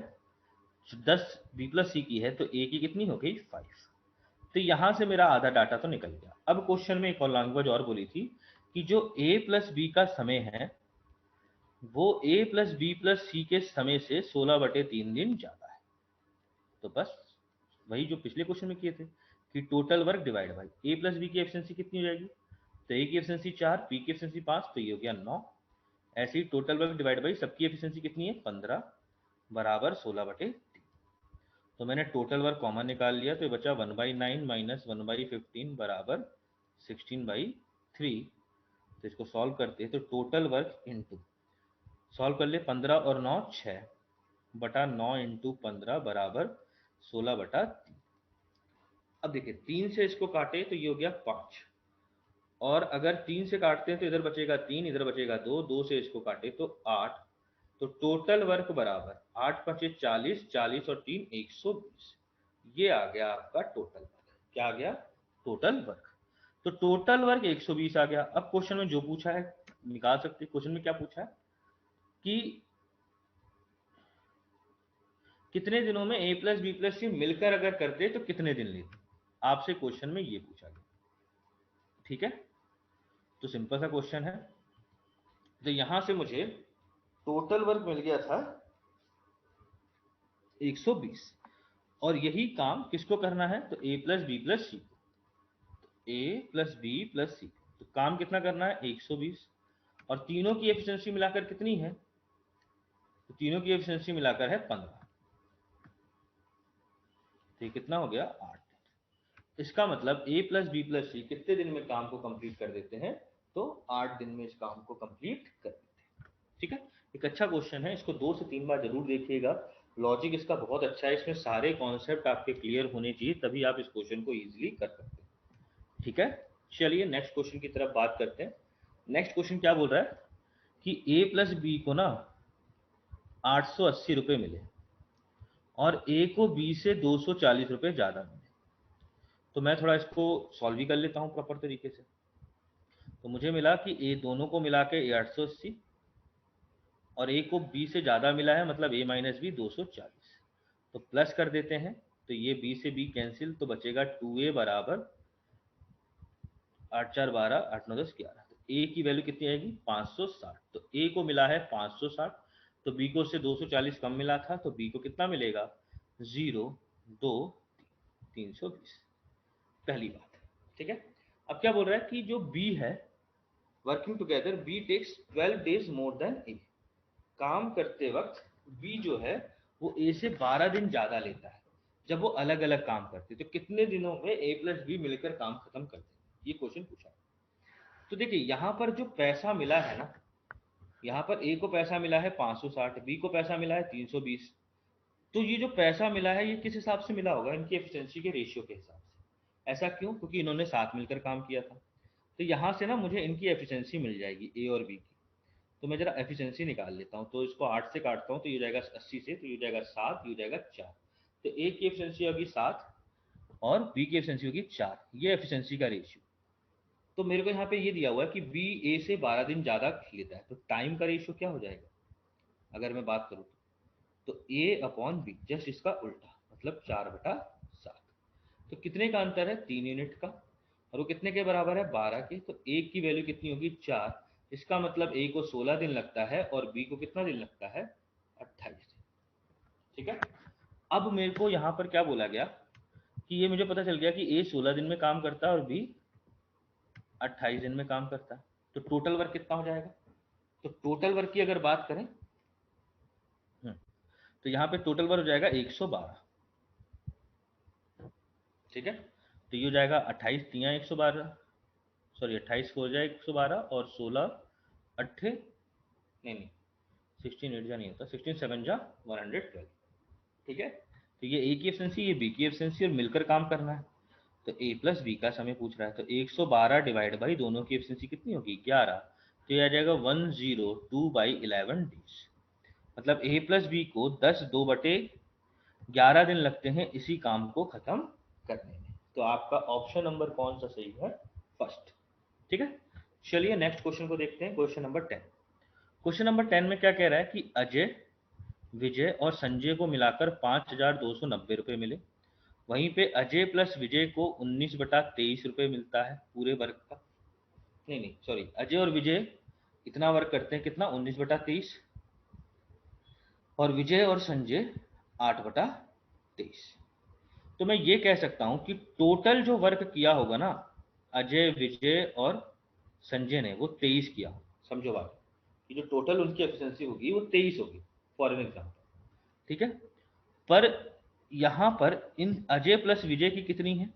10 बी प्लस सी की है, तो ए की कितनी हो गई 5। तो यहां से मेरा आधा डाटा तो निकल गया। अब क्वेश्चन में एक और लैंग्वेज और बोली थी कि जो a प्लस बी का समय है वो a प्लस बी प्लस सी के समय से 16/3 दिन ज्यादा है। तो बस वही जो पिछले क्वेश्चन में किए थे कि total work divide by a plus B की एफिशिएंसी कितनी हो जाएगी, तो a की एफिशिएंसी 4, b की एफिशिएंसी 5, तो ये हो गया 9। ऐसे ही टोटल वर्क डिवाइड बाई सबकी एफिशिएंसी कितनी है 15 बराबर 16/3। तो मैंने टोटल वर्क कॉमन निकाल लिया, तो ये बचा 1/9 माइनस 1/15 बराबर 16/3। तो इसको सॉल्व करते हैं तो टोटल वर्क इंटू, सॉल्व कर ले 15 और 9 6 बटा 9 इंटू 15 बराबर 16/3। अब देखिए 3 से इसको काटे तो ये हो गया 5, और अगर 3 से काटते हैं तो इधर बचेगा 3, इधर बचेगा 2, 2 से इसको काटे तो 8। तो टोटल वर्क बराबर 8 5 40, 40 और 3 120। ये आ गया आपका टोटल वर्क। क्या आ गया? Total work. तो टोटल वर्क 120 आ गया। अब क्वेश्चन में जो पूछा है निकाल सकते। क्वेश्चन में क्या पूछा है कि कितने दिनों में a प्लस बी प्लस सी मिलकर अगर करते तो कितने दिन लेते। आपसे क्वेश्चन में ये पूछा गया, ठीक है। तो सिंपल सा क्वेश्चन है। तो यहां से मुझे टोटल वर्क मिल गया था 120, और यही काम किसको करना है, तो a plus B plus C, a plus B plus C. तो काम कितना करना है 120, और तीनों की एफिशिएंसी मिलाकर कितनी है, तो तीनों की एफिशिएंसी मिलाकर है 15। तो ये कितना हो गया 8। इसका मतलब a प्लस बी प्लस सी कितने दिन में काम को कंप्लीट कर देते हैं, तो 8 दिन में इस काम को कंप्लीट कर देते हैं, ठीक है। एक अच्छा क्वेश्चन है, इसको 2 से 3 बार जरूर देखिएगा। लॉजिक इसका बहुत अच्छा है, इसमें सारे कॉन्सेप्ट आपके क्लियर होने चाहिए, तभी आप इस क्वेश्चन को इजीली कर सकते हैं, ठीक है। चलिए नेक्स्ट क्वेश्चन की तरफ बात करते हैं। नेक्स्ट क्वेश्चन क्या बोल रहा है कि a प्लस बी को ना 880 रुपये मिले और a को b से 240 रुपये ज्यादा मिले। तो मैं थोड़ा इसको सॉल्व भी कर लेता हूँ प्रॉपर तरीके से। तो मुझे मिला कि a दोनों को मिला के 880, और a को b से ज़्यादा मिला है, मतलब a माइनस बी 240। तो प्लस कर देते हैं, तो ये b से b कैंसिल, तो बचेगा 2a बराबर 8 4 12 8 9 10 11। तो a की वैल्यू कितनी आएगी 560। तो a को मिला है 560, तो b को उससे 240 कम मिला था, तो b को कितना मिलेगा 0 2 320। पहली बात, ठीक है। अब क्या बोल रहा है कि जो b है working together B takes 12 days more than A. काम करते वक्त बी जो है वो ए से 12 दिन ज्यादा लेता है जब वो अलग अलग काम करते, तो कितने दिनों में ए प्लस बी मिलकर काम खत्म करते हैं, ये क्वेश्चन पूछा है। तो देखिए यहाँ पर जो पैसा मिला है ना, यहाँ पर ए को पैसा मिला है 560, बी को पैसा मिला है 320। तो ये जो पैसा मिला है ये किस हिसाब से मिला होगा, इनकी एफिशिएंसी के रेशियो के हिसाब से। ऐसा क्यों, क्योंकि इन्होंने साथ मिलकर काम किया था। तो यहाँ से ना मुझे इनकी एफिशिएंसी मिल जाएगी ए और बी की। तो मैं जरा एफिशिएंसी निकाल लेता हूँ। तो इसको 8 से काटता हूँ तो ये हो जाएगा 80 से, तो ये हो जाएगा 7, ये हो जाएगा 4। तो ए की एफिशिएंसी होगी 7 और बी की एफिशिएंसी होगी 4। ये एफिशिएंसी का रेशियो। तो मेरे को यहाँ पे ये दिया हुआ है कि बी ए से 12 दिन ज़्यादा लेता है, तो टाइम का रेशियो क्या हो जाएगा अगर मैं बात करूँ तो ए अपॉन बी, जस्ट इसका उल्टा, मतलब 4/7। तो कितने का अंतर है 3 यूनिट का, और वो कितने के बराबर है 12 के। तो ए की वैल्यू कितनी होगी 4। इसका मतलब ए को 16 दिन लगता है और बी को कितना दिन लगता है 28 दिन, ठीक है। अब मेरे को यहाँ पर क्या बोला गया कि ये मुझे पता चल गया कि ए 16 दिन में काम करता है और बी 28 दिन में काम करता है। तो टोटल वर्क कितना हो जाएगा, तो टोटल वर्क की अगर बात करें तो यहाँ पे टोटल वर्क हो जाएगा 112, ठीक है। तो ये हो जाएगा 28 तिया 112, सॉरी 28 हो जाए 112, और 16 अट्ठे नहीं 16 8 जा नहीं होता, 16 7 जा 112, ठीक है। तो ये ए की एफिशिएंसी, ये बी की एफिशिएंसी, और मिलकर काम करना है। तो ए प्लस बी का समय पूछ रहा है, तो 112 डिवाइड बाई दोनों की एफिशिएंसी कितनी होगी 11। तो ये आ जाएगा 102/11 डेज। मतलब ए प्लस बी को 10/2/11 दिन लगते हैं इसी काम को खत्म करने में। तो आपका ऑप्शन नंबर कौन सा सही है, फर्स्ट, ठीक है। चलिए नेक्स्ट क्वेश्चन को देखते हैं, क्वेश्चन नंबर 10। क्वेश्चन नंबर 10 में क्या कह रहा है कि अजय, विजय और संजय को मिलाकर 5,290 रुपये मिले। वहीं पे अजय प्लस विजय को 19/23 रुपये मिलता है पूरे वर्ग का। नहीं सॉरी, अजय और विजय इतना वर्क करते हैं, कितना, 19/23, और विजय और संजय 8/23। तो मैं ये कह सकता हूं कि टोटल जो वर्क किया होगा ना अजय, विजय और संजय ने, वो 23 किया। समझो बात, कि जो टोटल उनकी एफिशिएंसी होगी वो 23 होगी, फॉर एन एग्जाम्पल, ठीक है। पर यहां पर इन अजय प्लस विजय की कितनी है,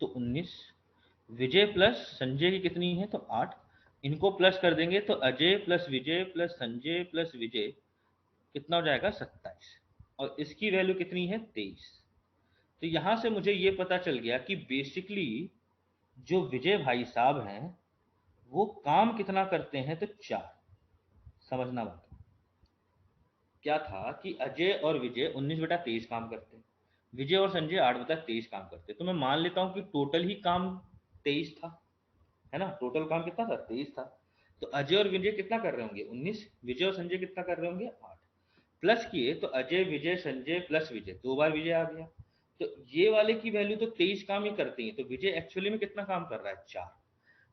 तो 19। विजय प्लस संजय की कितनी है, तो 8। इनको प्लस कर देंगे तो अजय प्लस विजय प्लस संजय प्लस विजय कितना हो जाएगा, 27। और इसकी वैल्यू कितनी है, 23। तो यहां से मुझे ये पता चल गया कि बेसिकली जो विजय भाई साहब हैं वो काम कितना करते हैं, तो 4। समझना बात, क्या था कि अजय और विजय 19/23 काम करते हैं, विजय और संजय 8/23 काम करते हैं। तो मैं मान लेता हूं कि टोटल ही काम 23 था, है ना। टोटल काम कितना था, 23 था। तो अजय और विजय कितना कर रहे होंगे, 19। विजय और संजय कितना कर रहे होंगे, 8। प्लस किए तो अजय विजय संजय प्लस विजय, 2 बार विजय आ गया। तो ये वाले की वैल्यू तो 23 काम ही करती है, तो विजय एक्चुअली में कितना काम कर रहा है, 4।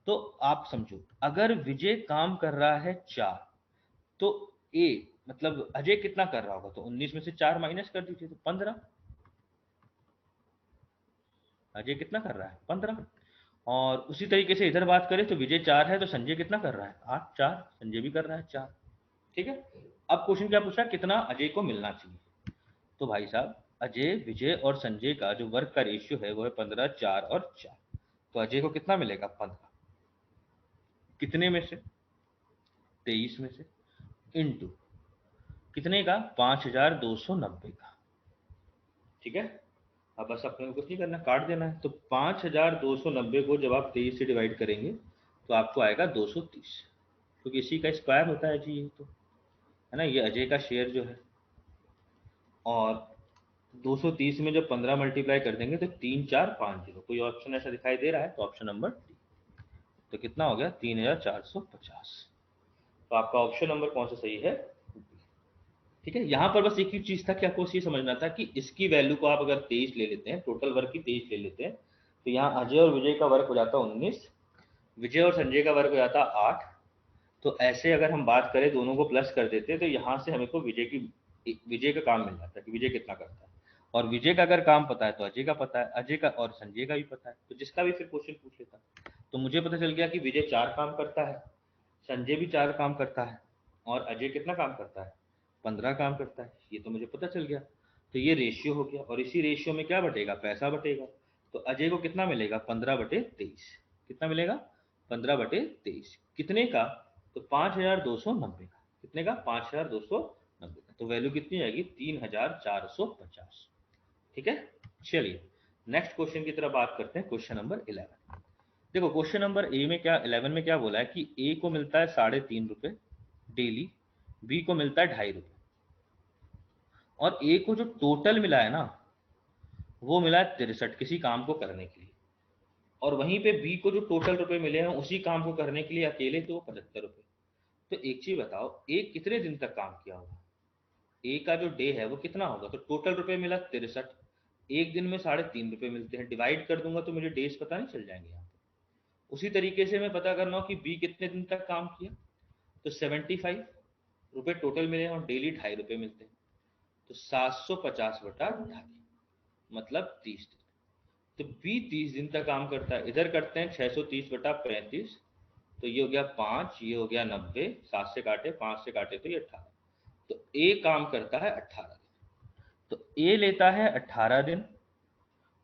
तो आप समझो, अगर विजय काम कर रहा है 4, तो ए मतलब अजय कितना कर रहा होगा, तो 19 में से 4 माइनस कर दीजिए, तो 15। अजय कितना कर रहा है, 15। और उसी तरीके से इधर बात करें तो विजय 4 है, तो संजय कितना कर रहा है, 8। 4 संजय भी कर रहा है, 4। ठीक है। अब क्वेश्चन क्या पूछा, कितना अजय को मिलना चाहिए। तो भाई साहब, अजय विजय और संजय का जो वर्क का रेशियो है वो है 15, 4 और 4। तो अजय को कितना मिलेगा, 15। कितने में से, 23 में से, इंटू कितने का, 5290 का। ठीक है। अब बस अपने को कुछ नहीं करना, काट देना है। तो 5290 को जब आप 23 से डिवाइड करेंगे तो आपको आएगा 230, क्योंकि इसी का स्क्वायर होता है जी, ये तो है ना, ये अजय का शेयर जो है। और 230 में जब 15 मल्टीप्लाई कर देंगे तो 3450, कोई ऑप्शन ऐसा दिखाई दे रहा है, तो ऑप्शन नंबर डी। तो कितना हो गया, 3450। तो आपका ऑप्शन नंबर कौन सा सही है, ठीक है। यहां पर बस एक ही चीज था कि आपको ये समझना था कि इसकी वैल्यू को आप अगर 23 ले लेते हैं, टोटल वर्क की 23 ले लेते हैं, तो यहाँ अजय और विजय का वर्क हो जाता 19, विजय और संजय का वर्क हो जाता 8। तो ऐसे अगर हम बात करें, दोनों को प्लस कर देते हैं, तो यहाँ से हमें को विजय का काम मिल जाता है कि विजय कितना करता है। और विजय का अगर काम पता है तो अजय का पता है, अजय का और संजय का भी पता है, तो जिसका भी फिर क्वेश्चन पूछ लेता। तो मुझे पता चल गया कि विजय 4 काम करता है, संजय भी 4 काम करता है, और अजय कितना काम करता है, 15 काम करता है। ये तो मुझे पता चल गया। तो ये रेशियो हो गया, और इसी रेशियो में क्या बटेगा, पैसा बटेगा। तो अजय को कितना मिलेगा, 15/23। कितना मिलेगा, 15/23। कितने का, तो 5290 का। कितने का, 5290 का। तो वैल्यू कितनी आएगी, 3450। ठीक है। चलिए नेक्स्ट क्वेश्चन की तरफ बात करते हैं, क्वेश्चन नंबर 11। देखो क्वेश्चन नंबर ए में क्या, 11 में क्या बोला है कि ए को मिलता है 3.5 रुपए डेली, बी को मिलता है 2.5 रुपए, और ए को जो टोटल मिला है ना वो मिला है 63 किसी काम को करने के लिए। और वहीं पे बी को जो टोटल रुपए मिले हैं उसी काम को करने के लिए अकेले, तो 75 रुपए। तो एक चीज बताओ, ए कितने दिन तक काम किया होगा, ए का जो डे है वो कितना होगा, तो टोटल रुपए मिला 63, एक दिन में 3.5 रुपए मिलते हैं, डिवाइड कर दूंगा तो मुझे डेज पता नहीं चल जाएंगे यहाँ पे। उसी तरीके से मैं पता करना हो कि बी कितने दिन तक काम किया, तो 75 रुपए टोटल मिले और डेली 2.5 रुपए मिलते हैं, तो 750/2.5 मतलब 30 दिन। तो बी 30 दिन तक काम करता है। इधर करते हैं 630/35, तो ये हो गया 5, ये हो गया 90, 7 से काटे, 5 से काटे तो ये 18। तो ए काम करता है 18 दिन। तो ए लेता है 18 दिन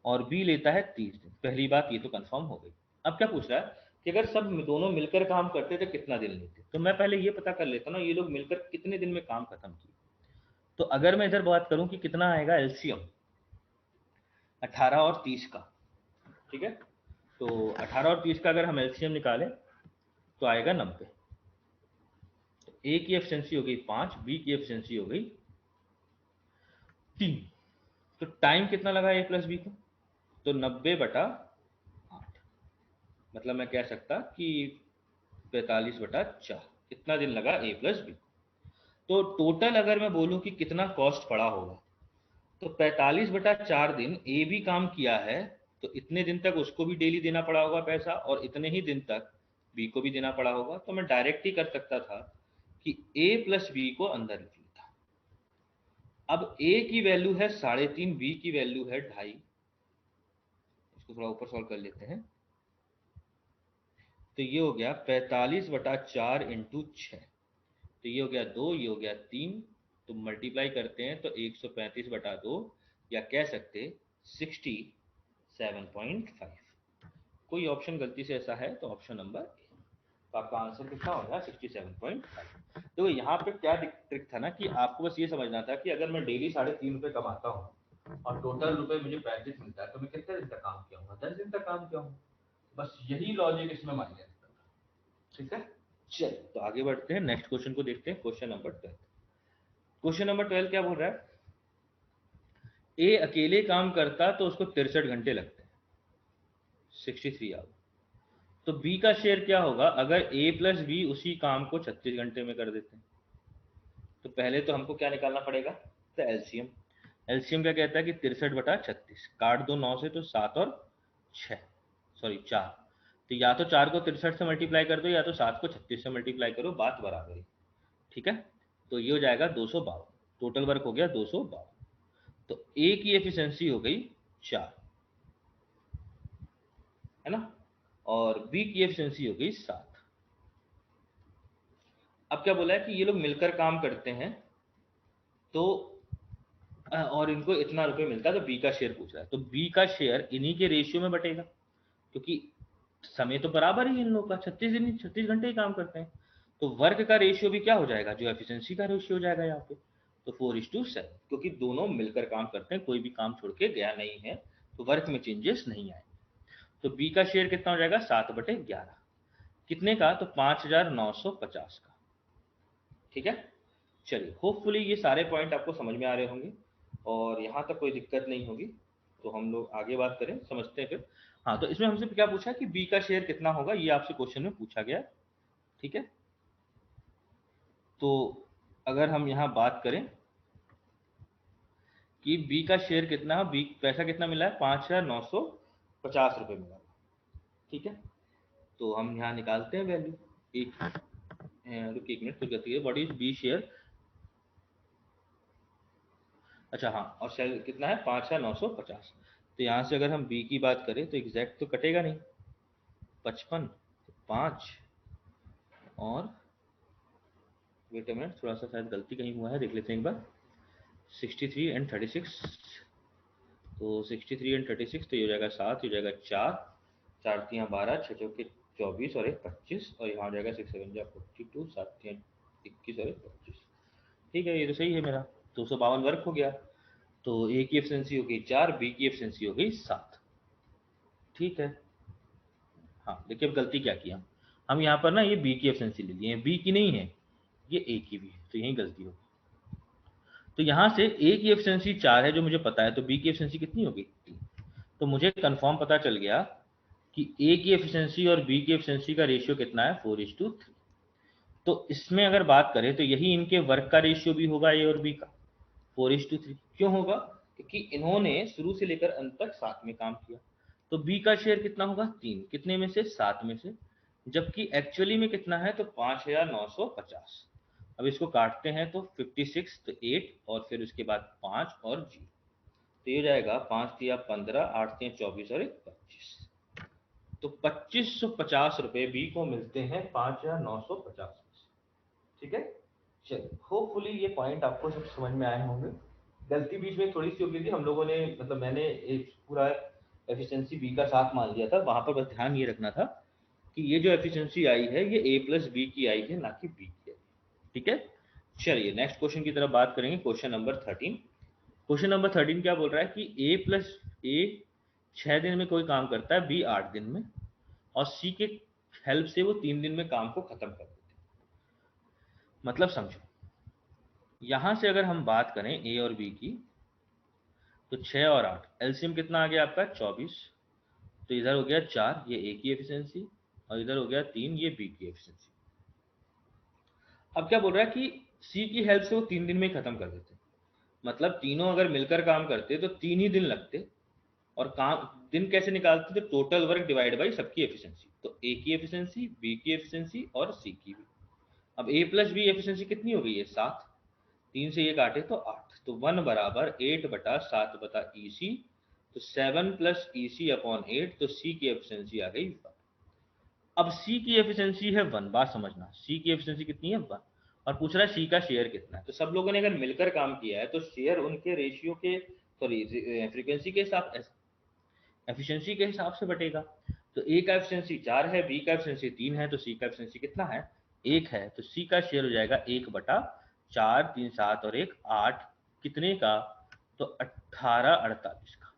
और बी लेता है 30 दिन। पहली बात ये तो कंफर्म हो गई। अब क्या पूछ रहा है कि अगर सब दोनों मिलकर काम करते तो कितना दिन लेते। तो मैं पहले ये पता कर लेता ना, ये लोग मिलकर कितने दिन में काम खत्म किए। तो अगर मैं इधर बात करूं कि कितना आएगा एलसीएम 18 और 30 का, ठीक है। तो 18 और 30 का अगर हम एलसीएम निकालें तो आएगा 90। तो ए की एफिशिएंसी हो गई 5, बी की एफिशिएंसी हो गई 3। तो टाइम कितना लगा ए प्लस बी को, तो 90/8। मतलब मैं कह सकता कि 45/4 इतना दिन लगा ए प्लस बी। तो टोटल अगर मैं बोलूं कि कितना कॉस्ट पड़ा होगा, तो 45/4 दिन ए भी काम किया है, तो इतने दिन तक उसको भी डेली देना पड़ा होगा पैसा, और इतने ही दिन तक बी को भी देना पड़ा होगा। तो मैं डायरेक्ट ही कर सकता था कि ए प्लस बी को अंदर लिख लेता। अब ए की वैल्यू है 3.5, बी की वैल्यू है 2.5। इसको थोड़ा ऊपर सॉल्व कर लेते हैं। तो ये हो गया 45/4 इंटू 6। तो ये हो गया 2, ये हो गया 3। तो मल्टीप्लाई करते हैं तो 135/2, या कह सकते 67.5। कोई ऑप्शन गलती से ऐसा है तो ऑप्शन नंबर ए। तो आपका आंसर कितना हो गया 67.5। तो यहाँ पे क्या ट्रिक था ना, कि आपको बस ये समझना था कि अगर मैं डेली 3.5 रुपए कमाता हूँ और टोटल रुपए मुझे 35 मिलता है, तो मैं कितने दिन तक काम किया हूँ? 10 दिन तक काम किया हूँ। बस यही लॉजिक इसमें मायने रखता था। ठीक है, चल तो आगे बढ़ते हैं, नेक्स्ट क्वेश्चन को देखते हैं। Question number 12। क्वेश्चन नंबर 12 क्या बोल रहा है? ए अकेले काम करता तो उसको 63 घंटे लगते हैं, 63 आवर। तो बी का शेयर क्या होगा अगर ए प्लस बी उसी काम को 36 घंटे में कर देते हैं? तो पहले तो हमको क्या निकालना पड़ेगा? तो एलसीएम। एलसीएम क्या कहता है कि 63/36, काट दो 9 से तो 7 और 6, सॉरी 4। तो या तो 4 को 63 से मल्टीप्लाई कर दो, या तो 7 को 36 से मल्टीप्लाई करो, बात बराबर है। ठीक है, तो ये हो जाएगा 252। टोटल वर्क हो गया 252। तो ए की एफिशिएंसी हो गई 4, है ना, और बी की एफिशिएंसी हो गई 7। अब क्या बोला है कि ये लोग मिलकर काम करते हैं, तो और इनको इतना रुपए मिलता है, तो बी का शेयर पूछ रहा है। तो बी का शेयर इन्हीं के रेशियो में बटेगा, क्योंकि समय तो बराबर ही इन लोगों का, 36 घंटे ही काम करते हैं। तो वर्क का रेशियो भी क्या हो जाएगा? जो एफिशिएंसी का रेशियो हो जाएगा यहाँ पे। तो 4:7, क्योंकि दोनों मिलकर काम करते हैं, कोई भी काम छोड़ के गया नहीं है, तो वर्क में चेंजेस नहीं आए। तो बी का शेयर कितना हो जाएगा? 7/11। कितने का? तो 5,950 का। ठीक है, चलिए होपफुली ये सारे पॉइंट आपको समझ में आ रहे होंगे और यहाँ तक कोई दिक्कत नहीं होगी। तो हम लोग आगे बात करें, समझते हैं फिर। हाँ, तो इसमें हमसे क्या पूछा कि बी का शेयर कितना होगा, ये आपसे क्वेश्चन में पूछा गया। ठीक है, तो अगर हम यहाँ बात करें कि बी का शेयर कितना है, बी पैसा कितना मिला है? 5,950 रुपये मिला। ठीक है, तो हम यहाँ निकालते हैं वैल्यू। एक रुकिए, एक मिनट, कुछ गलती है। What is B share? अच्छा हाँ, और शेयर कितना है? 5,950। तो यहाँ से अगर हम बी की बात करें तो एग्जैक्ट तो कटेगा नहीं, 55, 5 और वेट अ मिनट, थोड़ा सा शायद गलती कहीं हुआ है, देख लेते हैं एक बार। 63 एंड 36, तो 63 एंड 36, तो ये हो जाएगा 7, ये हो जाएगा 4, 4 3 12, 6 चौके 24 और 1 25, और यहाँ हो जाएगा 6 7 42, 7 3 21 और 1 25। ठीक है, ये तो सही है मेरा। 252 वर्क हो गया। तो ए की एफिशिएंसी हो गई 4, बी की एफिशिएंसी हो गई 7। ठीक है, हाँ देखिए अब गलती क्या किया हम यहाँ पर ना, ये बी की एफिशिएंसी ले लिए हैं, बी की नहीं है, ये ए की भी है, तो यही गलती होगी। तो यहाँ से ए की एफिशिएंसी 4 है जो मुझे पता है, तो बी की एफिशिएंसी कितनी होगी? 3। तो मुझे कंफर्म पता चल गया कि ए की एफिशिएंसी और बी की एफिशिएंसी का रेशियो कितना है? 4:3। तो इसमें अगर बात करें तो यही इनके वर्क का रेशियो भी होगा, ए और बी का, 4:3। क्यों होगा? क्योंकि इन्होंने शुरू से लेकर अंत तक साथ में काम किया। तो बी का शेयर कितना होगा? 3। कितने में से? 7 में से। जबकि एक्चुअली में कितना है? तो 5,950। अब इसको काटते हैं तो 56, तो 8 और फिर उसके बाद 5 और 0। तो ये जाएगा 5 तिया 15, 8 तिया 24 और 1 25। तो 2550 रुपए बी को मिलते हैं 5,950। ठीक है, चलिए होपफुली ये पॉइंट आपको सब समझ में आए होंगे। गलती बीच में थोड़ी सी हो गई थी, हम लोगों ने मतलब मैंने एक पूरा एफिशिएंसी बी का 7 मान लिया था, वहां पर बस ध्यान ये रखना था कि ये जो एफिशिएंसी आई है ये ए प्लस बी की आई है, ना कि बी की आई। ठीक है, चलिए नेक्स्ट क्वेश्चन की तरफ बात करेंगे। Question number 13। क्वेश्चन नंबर 13 क्या बोल रहा है कि ए प्लस ए 6 दिन में कोई काम करता है, बी 8 दिन में, और सी के हेल्प से वो 3 दिन में काम को खत्म कर देते हैं। मतलब समझो, यहां से अगर हम बात करें ए और बी की, तो 6 और 8 एलसीएम कितना आ गया आपका? 24। तो इधर हो गया 4, ये ए की एफिशिएंसी, और इधर हो गया 3, ये बी की एफिशिएंसी। अब क्या बोल रहा है कि सी की हेल्प से वो 3 दिन में ही खत्म कर देते हैं। मतलब तीनों अगर मिलकर काम करते तो 3 ही दिन लगते, और काम दिन कैसे निकालते थे, टोटल वर्क डिवाइड बाई सबकी एफिशिएंसी। तो ए की एफिशिएंसी, बी की एफिशिएंसी और सी की भी। अब ए प्लस बी एफिशिएंसी कितनी हो गई है, 7, 3 से ये काटे तो 8, तो 1 बराबर 8 बटा 7 बटा ई सी, तो 7 प्लस ई सी अपॉन 8, तो सी की एफिशिएंसी आ गई 1। अब सी की एफिशिएंसी है 1, बात समझना, सी की एफिशिएंसी कितनी है 1, और पूछ रहा है सी का शेयर कितना है। तो सब लोगों ने अगर मिलकर काम किया है तो शेयर उनके रेशियो के, सॉरी फ्रीक्वेंसी के हिसाब, एफिशिएंसी के हिसाब से बटेगा। तो ए का एफिशिएंसी 4 है, बी का एफिशिएंसी 3 है, तो सी का एफिशिएंसी कितना है, 1 है। तो सी का शेयर हो जाएगा 1 बटा 4, 3 7 और 1 8, कितने का, तो 18 48 का।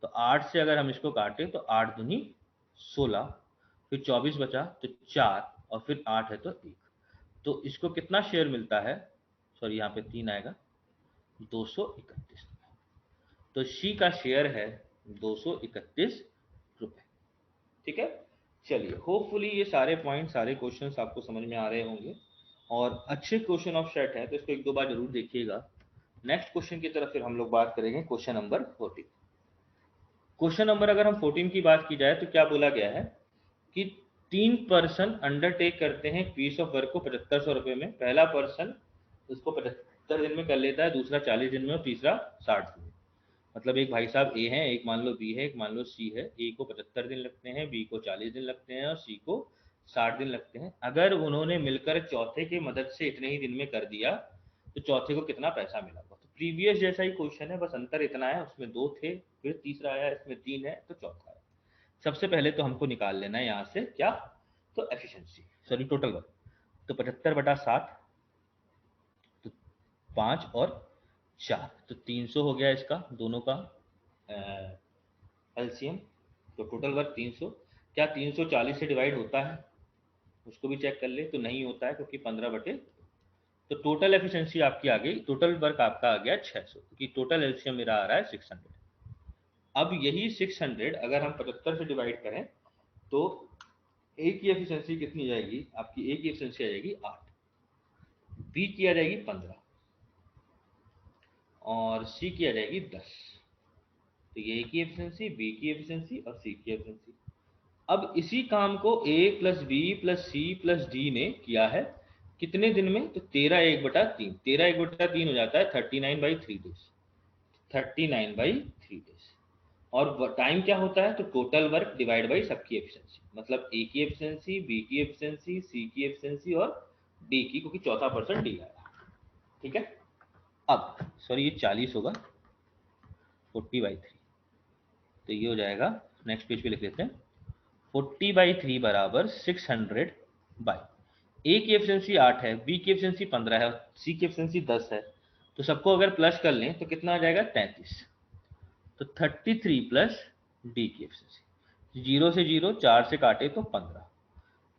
तो 8 से अगर हम इसको काटें तो 8 दूनी 16, फिर 24 बचा तो 4, और फिर 8 है तो 1। तो इसको कितना शेयर मिलता है, सॉरी यहाँ पे 3 आएगा, 231। तो सी का शेयर है 231 रुपए। ठीक है, चलिए होपफुली ये सारे पॉइंट, सारे क्वेश्चंस आपको समझ में आ रहे होंगे, और अच्छे क्वेश्चन ऑफ सेट है, तो इसको एक दो बार जरूर देखिएगा। नेक्स्ट क्वेश्चन की तरफ फिर हम लोग बात करेंगे, क्वेश्चन नंबर 14। क्वेश्चन नंबर अगर हम 14 की बात की जाए तो क्या बोला गया है कि 3 पर्सन अंडरटेक करते हैं पीस ऑफ वर्क को 7500 रुपए में। पहला पर्सन उसको 75 दिन में कर लेता है, दूसरा 40 दिन में, और तीसरा 60 दिन में। मतलब एक भाई साहब ए हैं, एक मान लो बी है, एक मान लो सी है। ए को 75 दिन लगते हैं, बी को 40 दिन लगते हैं, और सी को 60 दिन लगते हैं। अगर उन्होंने मिलकर चौथे की मदद से इतने ही दिन में कर दिया तो चौथे को कितना पैसा मिला। तो प्रीवियस जैसा ही क्वेश्चन है, बस अंतर इतना है, उसमें 2 थे, फिर तीसरा आया, इसमें 3 है तो चौथा आया। सबसे पहले तो हमको निकाल लेना है यहाँ से क्या, तो एफिशिएंसी, सॉरी टोटल वर्क। तो 75 बटा 7, तो 5 और 4, तो 300 हो गया इसका दोनों का एलसीएम। तो टोटल वर्क 300, क्या 340 से डिवाइड होता है, उसको भी चेक कर ले। तो नहीं होता है क्योंकि 15 बटे, तो टोटल एफिशिएंसी आपकी आ गई, टोटल वर्क आपका आ गया 600, क्योंकि टोटल एलसीएम मेरा आ रहा है 600। अब यही 600 अगर हम 75 से डिवाइड करें तो ए की एफिशिएंसी कितनी जाएगी आपकी, ए की एफिशिएंसी आ जाएगी 8, बी की आ जाएगी 15, और सी की आ जाएगी 10। तो ए की एफिशिएंसी, बी की एफिशिएंसी और सी की एफिशिएंसी। अब इसी काम को A plus B plus C plus D ने किया है कितने दिन में, तो 13/3, 13/3 हो जाता है 39/3 डेज, 39/3 डेज। और टाइम क्या होता है, तो टोटल वर्क डिवाइड बाई सबकी एफिशिएंसी, मतलब ए की एफिशिएंसी, बी की एफिशिएंसी, सी की एफिशिएंसी और डी की, क्योंकि चौथा पर्सन डी आया। ठीक है, अब सॉरी ये 40 होगा 40/3, तो ये हो जाएगा, नेक्स्ट पेज पे लिख लेते हैं, 40/3 बराबर 600 बाई, ए की एफिशिएंसी 8 है, बी की एफिशिएंसी 15 है, सी की एफिशिएंसी 10 है। तो सबको अगर प्लस कर लें तो कितना आ जाएगा, 33। तो 33 प्लस डी की एफिशिएंसी, 0 से 0, 4 से काटे तो 15,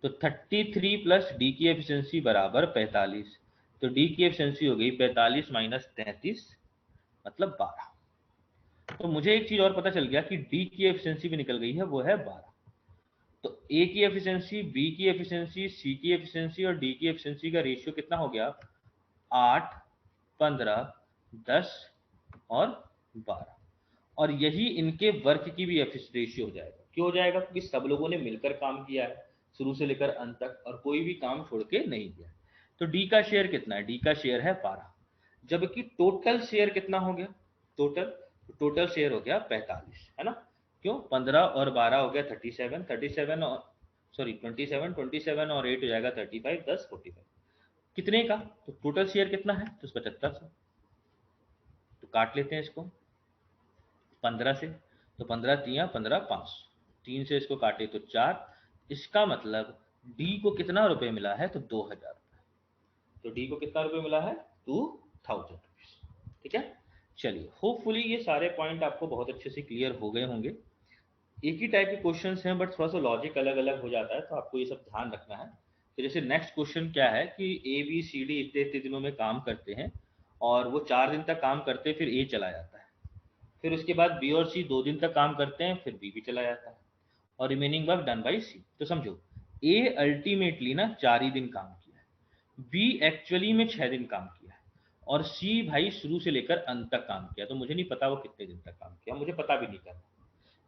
तो 33 प्लस डी की एफिशिएंसी बराबर 45। तो डी की एफिशिएंसी हो गई 45 माइनस 33, मतलब 12। तो मुझे एक चीज और पता चल गया कि डी की एफिशिएंसी भी निकल गई है, वो है 12। तो ए की एफिशिएंसी, बी की एफिशिएंसी, सी की एफिशिएंसी और डी की एफिशिएंसी का रेशियो कितना हो गया, 8, 15, 10 और 12। और यही इनके वर्क की भी रेशियो हो जाएगा। क्यों हो जाएगा, क्योंकि सब लोगों ने मिलकर काम किया है शुरू से लेकर अंत तक, और कोई भी काम छोड़ के नहीं किया। तो डी का शेयर कितना है, डी का शेयर है 12, जबकि टोटल शेयर कितना हो गया, टोटल टोटल शेयर हो गया 45, है ना। क्यों, 15 और 12 हो गया 37, 37 और सॉरी 27, 27 और 8 हो जाएगा 35, 10 45, कितने का, तो टोटल शेयर कितना है, तो 7500। तो काट लेते हैं इसको 15 से, तो 15 तिया 15, 5, 3 से इसको काटे तो 4। इसका मतलब डी को कितना रुपए मिला है, तो 2000 रुपए। तो डी को कितना रुपए मिला है, 2000 रुपीज। ठीक है, चलिए होपफुली ये सारे पॉइंट आपको बहुत अच्छे से क्लियर हो गए होंगे। एक ही टाइप के क्वेश्चंस हैं, बट थोड़ा सा लॉजिक अलग अलग हो जाता है, तो आपको ये सब ध्यान रखना है। तो जैसे नेक्स्ट क्वेश्चन क्या है कि ए बी सी डी इतने इतने दिनों में काम करते हैं, और वो 4 दिन तक काम करते हैं, फिर ए चला जाता है। फिर उसके बाद बी और सी 2 दिन तक काम करते हैं, फिर बी भी चला जाता है, और रिमेनिंग वर्क डन बाई सी। तो समझो ए अल्टीमेटली ना 4 ही दिन काम किया है, बी एक्चुअली में 6 दिन काम किया है, और सी भाई शुरू से लेकर अंत तक काम किया, तो मुझे नहीं पता वो कितने दिन तक काम किया, मुझे पता भी नहीं करना।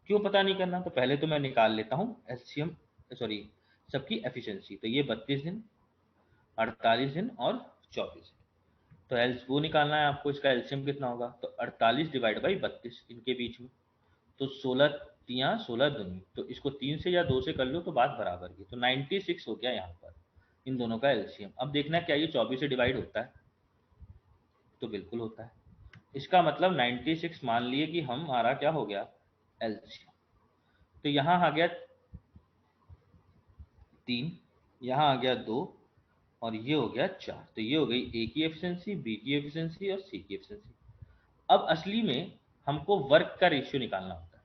क्यों पता नहीं करना? तो पहले तो मैं निकाल लेता हूँ एलसीएम, सॉरी, सबकी एफिशिएंसी। तो ये 32 दिन, 48 दिन और 24 दिन। तो एल्स वो निकालना है आपको, इसका एलसीएम कितना होगा? तो 48 डिवाइड बाई 32 इनके बीच में, तो 16 तियाँ 16 दूनी, तो इसको 3 से या 2 से कर लो तो बात बराबर की। तो 96 हो गया यहाँ पर इन दोनों का एलसीएम। अब देखना है क्या ये 24 से डिवाइड होता है? तो बिल्कुल होता है। इसका मतलब 96 मान लिए कि हमारा क्या हो गया एलसीएम। तो यहाँ आ गया 3, यहाँ आ गया 2, और ये हो गया 4। तो ये हो गई ए की एफिशिएंसी, बी की एफिशिएंसी और सी की एफिशिएंसी। अब असली में हमको वर्क का रेशियो निकालना होता है।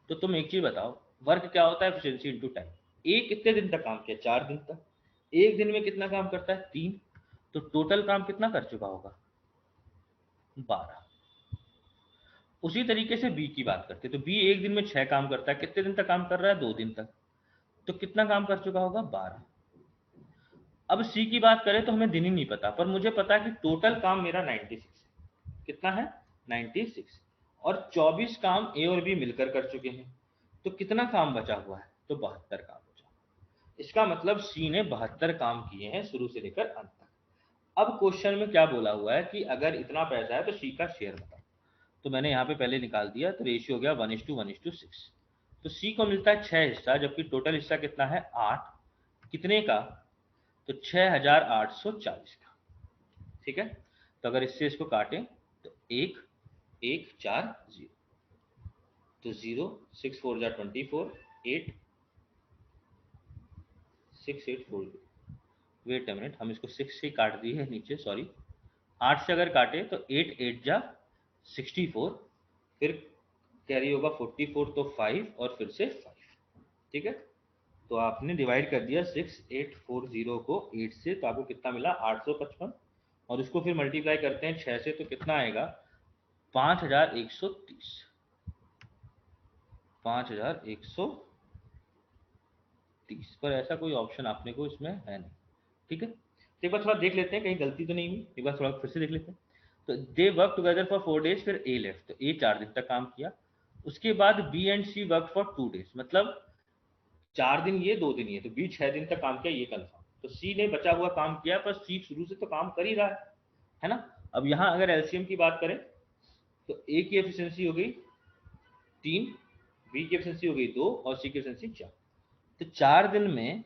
तो तुम एक चीज बताओ, वर्क क्या होता है? Efficiency into time. ए कितने दिन तक काम किया? 4 दिन तक। एक दिन में कितना काम करता है? 3। तो टोटल काम कितना कर चुका होगा? 12। उसी तरीके से बी की बात करते हैं, तो बी एक दिन में 6 काम करता है। कितने दिन तक काम कर रहा है? 2 दिन तक। तो कितना काम कर चुका होगा? 12। अब सी की बात करें तो हमें दिन ही नहीं पता, पर मुझे पता है कि टोटल काम मेरा 96 है। कितना है? 96। और 24 काम ए और बी मिलकर कर चुके हैं। तो कितना काम बचा हुआ है? तो 72 काम बचा। इसका मतलब सी ने 72 काम किए हैं शुरू से लेकर अंत तक। अब क्वेश्चन में क्या बोला हुआ है कि अगर इतना पैसा है तो सी का शेयर बताओ। तो मैंने यहाँ पे पहले निकाल दिया, तो रेशियो हो गया 1:1:6। तो सी को मिलता है 6 हिस्सा, जबकि टोटल हिस्सा कितना है? 8। कितने का? तो 6840 का। ठीक है। तो अगर इससे इसको काटें तो 1 1 4 0, तो 0 6 4 जा 24, 8 6 8 4 0। वेट अ मिनट, हम इसको 6 से काट दिए है नीचे, सॉरी। 8 से अगर काटे तो 8 8 जा 64, फिर कैरी होगा 44, तो 5 और फिर से 5। ठीक है। तो आपने डिवाइड कर दिया 6840 को 8 से, तो आपको कितना मिला? 855। और उसको फिर मल्टीप्लाई करते हैं 6 से, तो कितना आएगा? 5130। 5130। पर ऐसा कोई ऑप्शन आपने को इसमें है नहीं। ठीक है। तो एक बार थोड़ा देख लेते हैं कहीं गलती तो नहीं हुई, एक बार थोड़ा फिर से देख लेते हैं। तो they work together for 4 days, फिर ए लेफ्ट, तो ए 4 दिन तक काम किया। उसके बाद B and C work for 2 days, मतलब 4 दिन ये 2 दिन ये, तो बी 6 दिन तक काम किया, ये कंफर्म। तो सी ने बचा हुआ काम किया, पर सी शुरू से तो काम कर ही रहा है ना। अब यहाँ अगर एलसीएम की बात करें तो ए की एफिशिएंसी हो गई 3, बी की एफिशिएंसी हो गई 2 और सी की एफिशिएंसी 4। तो 4 दिन में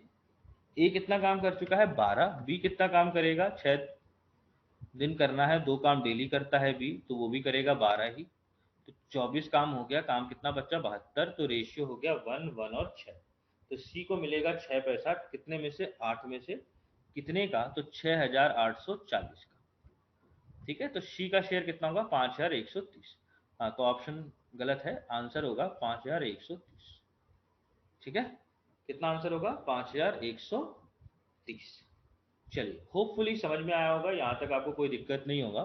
ए कितना काम कर चुका है? 12। बी कितना काम करेगा? 6 दिन करना है, 2 काम डेली करता है बी, तो वो भी करेगा 12 ही। तो 24 काम हो गया, काम कितना बचा? 72। तो रेशियो हो गया 1 1 और 6। तो सी को मिलेगा 6 पैसा, कितने में से? 8 में से। कितने का? तो 6840 का। ठीक है। तो सी का शेयर कितना होगा? 5130। हाँ, तो ऑप्शन गलत है, आंसर होगा 5130। ठीक है। कितना आंसर होगा? 5130। चलिए, होपफुली समझ में आया होगा, यहाँ तक आपको कोई दिक्कत नहीं होगा।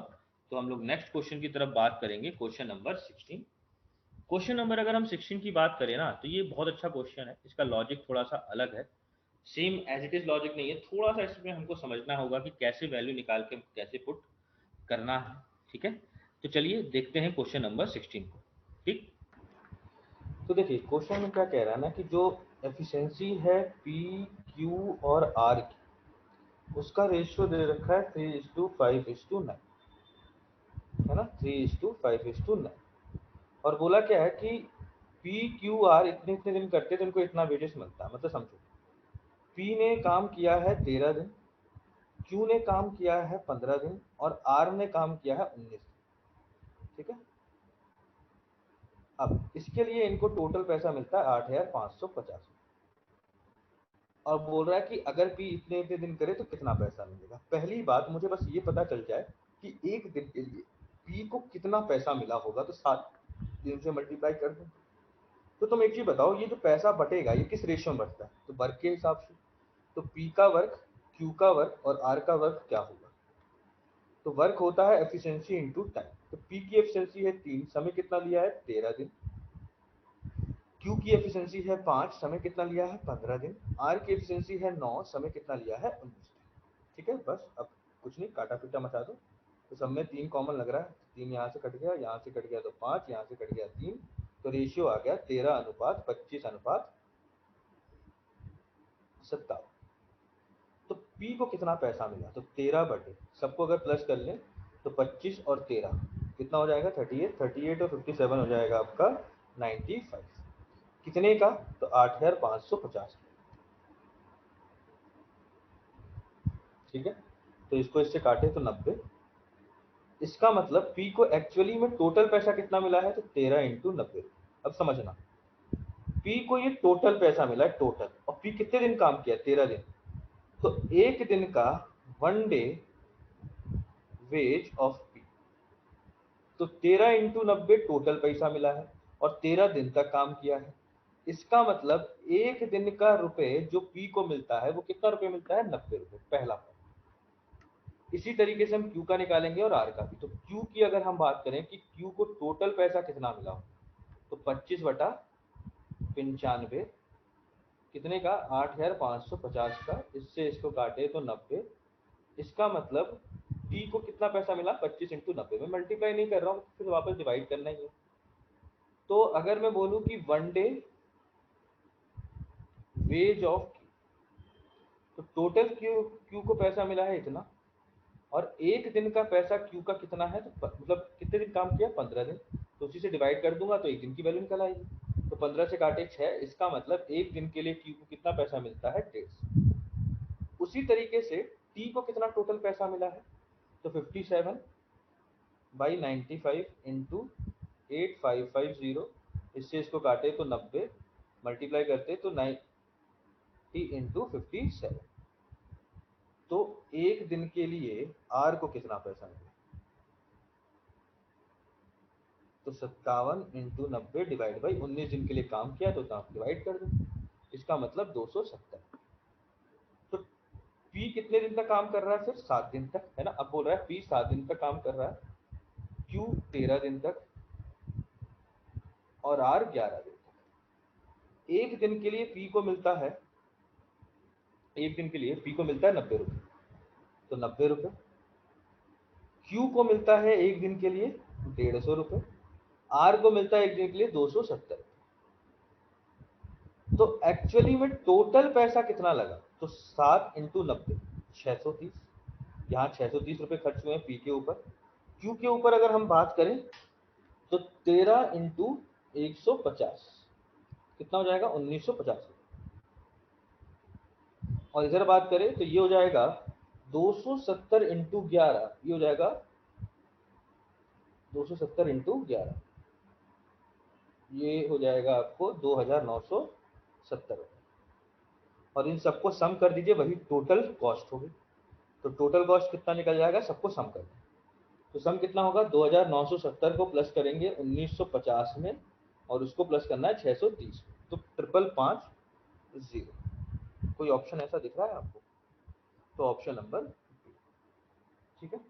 तो हम लोग नेक्स्ट क्वेश्चन की तरफ बात करेंगे, क्वेश्चन नंबर 16। क्वेश्चन नंबर अगर हम 16 की बात करें ना, तो ये बहुत अच्छा क्वेश्चन है। इसका लॉजिक थोड़ा सा अलग है, same as it is logic नहीं है, थोड़ा सा इसमें हमको समझना होगा कि कैसे वैल्यू निकाल के कैसे पुट करना है। ठीक है। तो चलिए देखते हैं क्वेश्चन नंबर 16 को। ठीक। तो देखिए क्वेश्चन में क्या कह रहा है ना कि जो एफिशिएंसी है पी क्यू और आर की, उसका रेशियो दे रखा है 3:5:9, है ना, 3:5:9। और बोला क्या है कि पी क्यू आर इतने इतने दिन करते हैं तो इनको इतना वेजेस मिलता है। मतलब समझो, पी ने काम किया है 13 दिन, क्यू ने काम किया है 15 दिन और आर ने काम किया है 19 दिन। ठीक है। अब इसके लिए इनको टोटल पैसा मिलता है 8550। और बोल रहा है कि अगर पी इतने इतने दिन करे तो कितना पैसा मिलेगा। पहली बात मुझे बस ये पता चल जाए कि एक दिन के लिए पी को कितना पैसा मिला होगा, तो 7 दिन से मल्टीप्लाई कर दूं। तो तुम एक चीज बताओ, ये जो पैसा बटेगा ये किस रेशियो में बढ़ता है? तो वर्क के हिसाब से। तो पी का वर्क, क्यू का वर्क और आर का वर्क क्या होगा? तो वर्क होता है एफिशिएंसी इनटू टाइम। तो पी की एफिशिएंसी है 3, समय कितना लिया है? 13 दिन। क्यू की एफिशिएंसी है 5, समय कितना लिया है? 15 दिन। आर की एफिशिएंसी है 9, समय कितना लिया है? 19 दिन। ठीक है। बस अब कुछ नहीं, काटा पीटा मचा दो। तो सब में 3 कॉमन लग रहा है, 3 यहाँ से कट गया, यहाँ से कट गया तो 5, यहाँ से कट गया 3, तो रेशियो आ गया 13:25:57। तो P को कितना पैसा मिला, तो 13 बटे सबको अगर प्लस कर लें तो 25 और 13 कितना हो जाएगा 38, 38 और 57 हो जाएगा आपका 95। कितने का, तो 8,550। ठीक है, तो इसको इससे काटे तो 90। इसका मतलब P को एक्चुअली में टोटल पैसा कितना मिला है, तो 13 इंटू 90। अब समझना, P को ये टोटल पैसा मिला है, टोटल, और P कितने दिन काम किया, 13 दिन। तो एक दिन का 1 डे वेज ऑफ P, तो 13 इंटू 90 टोटल पैसा मिला है और 13 दिन तक काम किया है। इसका मतलब एक दिन का रुपए जो P को मिलता है वो कितना रुपए मिलता है, 90 रुपए, पहला पॉइंट। इसी तरीके से हम Q का निकालेंगे और R का भी। तो Q की अगर हम बात करें कि Q को टोटल पैसा कितना मिला हो, तो 25/95 कितने का, 8,550 का, इससे इसको काटे तो 90। इसका मतलब P को कितना पैसा मिला, 25 इंटू 90 में मल्टीप्लाई नहीं कर रहा हूँ, फिर वापस डिवाइड करना ही है। तो अगर मैं बोलूं कि 1 डे वेज ऑफ, तो टोटल क्यू को पैसा मिला है इतना, और एक दिन का पैसा क्यू का कितना है, तो मतलब कितने दिन काम किया, 15 दिन, तो उसी से डिवाइड कर दूंगा तो एक दिन की वैल्यू निकल आएगी। तो 15 से काटे 6, इसका मतलब एक दिन के लिए क्यू को कितना पैसा मिलता है, 150। उसी तरीके से टी को कितना टोटल पैसा मिला है, तो 57/95 इंटू 8550, इससे इसको काटे तो 90, मल्टीप्लाई करते तो 90 इंटू 57। तो एक दिन के लिए आर को कितना पैसा मिला, तो 57 इंटू 90 डिवाइड बाई 19 दिन के लिए काम किया तो आप डिवाइड कर दो, इसका मतलब 270। तो P कितने दिन तक काम कर रहा है, फिर 7 दिन तक, है ना। अब बोल रहा है P 7 दिन तक काम कर रहा है, Q 13 दिन तक और R 11 दिन तक। एक दिन के लिए P को मिलता है, एक दिन के लिए P को मिलता है 90 रुपये, तो 90 रुपये। Q को मिलता है एक दिन के लिए 150 रुपये, R को मिलता है एक दिन के लिए 270। तो एक्चुअली में टोटल पैसा कितना लगा, तो 7 इंटू 90 630, यहाँ 630 रुपये खर्च हुए हैं P के ऊपर। Q के ऊपर अगर हम बात करें तो 13 इंटू 150 कितना हो जाएगा, 1950। और इधर बात करें तो ये हो जाएगा 270 इंटू 11, ये हो जाएगा 270 इंटू 11, ये हो जाएगा आपको 2970। और इन सबको सम कर दीजिए, वही टोटल कॉस्ट होगी। तो टोटल कॉस्ट कितना निकल जाएगा, सबको सम कर दें तो सम कितना होगा, 2970 को प्लस करेंगे 1950 में और उसको प्लस करना है 630 में, तो 55550। कोई ऑप्शन ऐसा दिख रहा है आपको, तो ऑप्शन नंबर बी। ठीक है,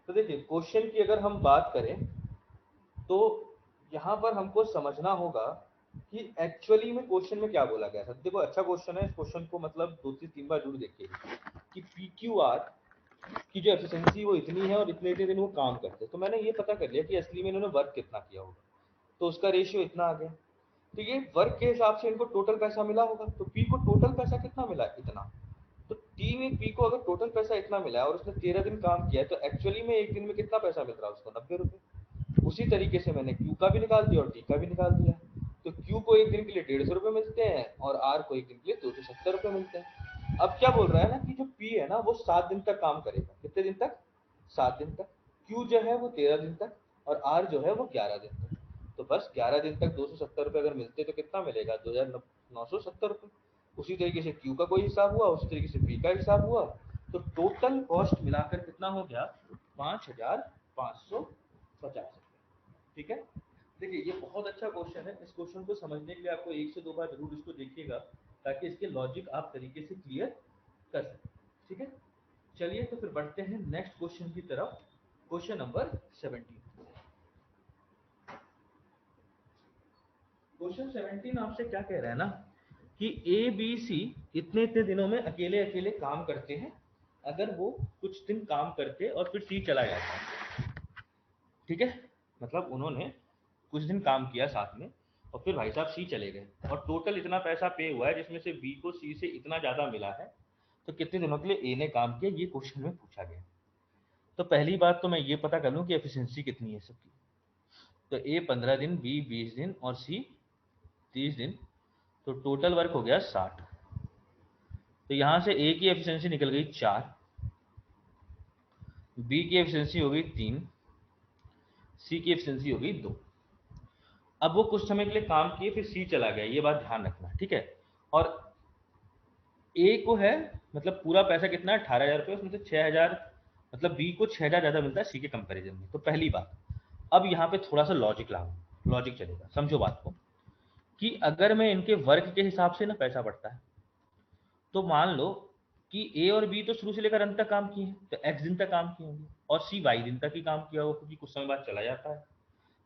तो देखिए क्वेश्चन की अगर हम बात करें तो यहाँ पर हमको समझना होगा कि एक्चुअली में क्वेश्चन में क्या बोला गया था। देखो अच्छा क्वेश्चन है, इस क्वेश्चन को मतलब 2 से 3 बार जरूर देखिए कि PQR की जो एफिशिएंसी वो इतनी है और इतने दिन वो काम करते हैं। तो मैंने ये पता कर लिया कि असली में इन्होंने वर्क कितना किया होगा, तो उसका रेशियो इतना आ गया। तो ये वर्क के हिसाब से इनको टोटल पैसा मिला होगा, तो P को टोटल पैसा कितना मिला, इतना। तो टी में P को अगर टोटल पैसा इतना मिला और उसने 13 दिन काम किया है, तो एक्चुअली में एक दिन में कितना पैसा मिल रहा है उसको, 90 रुपये। उसी तरीके से मैंने Q का भी निकाल दिया और T का भी निकाल दिया। तो Q को एक दिन के लिए 150 रुपये मिलते हैं और R को एक दिन के लिए 270 रुपये मिलते हैं। अब क्या बोल रहा है ना कि जो P है ना वो 7 दिन तक काम करेगा, कितने दिन तक, 7 दिन तक। Q जो है वो 13 दिन तक और R जो है वो 11 दिन तक। तो बस 11 दिन तक 270 रुपये अगर मिलते तो कितना मिलेगा, 2970 रुपये। उसी तरीके से Q का कोई हिसाब हुआ, उसी तरीके से P का हिसाब हुआ। तो टोटल कॉस्ट मिलाकर कितना हो गया, 5550। ठीक है, देखिए ये बहुत अच्छा क्वेश्चन है। इस क्वेश्चन को समझने के लिए आपको 1 से 2 बार जरूर इसको देखिएगा ताकि इसके लॉजिक आप तरीके से क्लियर कर सकें। ठीक है, चलिए तो फिर बढ़ते हैं नेक्स्ट क्वेश्चन की तरफ। Question number 17। क्वेश्चन 17 आपसे क्या कह रहा है ना कि ए बी सी इतने इतने दिनों में अकेले अकेले काम करते हैं। अगर वो कुछ दिन काम करते और फिर सी चला जाता है, ठीक है, मतलब उन्होंने कुछ दिन काम किया साथ में और फिर भाई साहब सी चले गए और टोटल इतना पैसा पे हुआ है जिसमें से बी को सी से इतना ज़्यादा मिला है, तो कितने दिनों के लिए ए ने काम किया, ये क्वेश्चन में पूछा गया। तो पहली बात तो मैं ये पता कर लूँ कि एफिशिएंसी कितनी है सबकी। तो ए 15 दिन, बी 20 दिन और सी 30 दिन, तो टोटल वर्क हो गया 60। तो यहाँ से ए की एफिशिएंसी निकल गई 4, बी की एफिशिएंसी हो गई 3, सी की एफिशिएंसी हो गई 2। अब वो कुछ समय के लिए काम किए फिर सी चला गया, ये बात ध्यान रखना, ठीक है। और ए को है, मतलब पूरा पैसा कितना है 18,000 रुपये, उसमें से 6,000, मतलब बी को 6,000 ज़्यादा मिलता है सी के कंपैरिजन में। तो पहली बात, अब यहाँ पे थोड़ा सा लॉजिक लागू, लॉजिक चलेगा, समझो बात को, कि अगर मैं इनके वर्क के हिसाब से ना पैसा बढ़ता है, तो मान लो कि ए और बी तो शुरू से लेकर अंत तक काम किए हैं, तो एक्स दिन तक काम किए होंगे, और सी वाई दिन तक ही काम किया होगा क्योंकि कुछ समय बाद चला जाता है।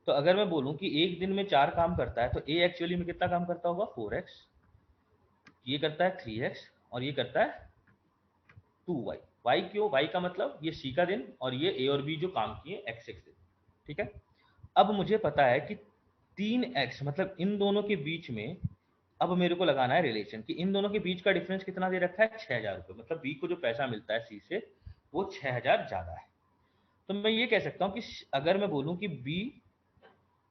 तो अगर मैं बोलूं कि एक दिन में 4 काम करता है, तो ए एक्चुअली में कितना काम करता होगा 4x, ये करता है 3x, और ये करता है 2y। y क्यों? y का मतलब ये c का दिन और ये a और b जो काम किए x x दिन, ठीक है। अब मुझे पता है कि 3x, मतलब इन दोनों के बीच में अब मेरे को लगाना है रिलेशन कि इन दोनों के बीच का डिफरेंस कितना दे रखा है 6,000 रुपये, मतलब b को जो पैसा मिलता है c से वो 6,000 ज्यादा है। तो मैं ये कह सकता हूँ कि अगर मैं बोलूँ कि b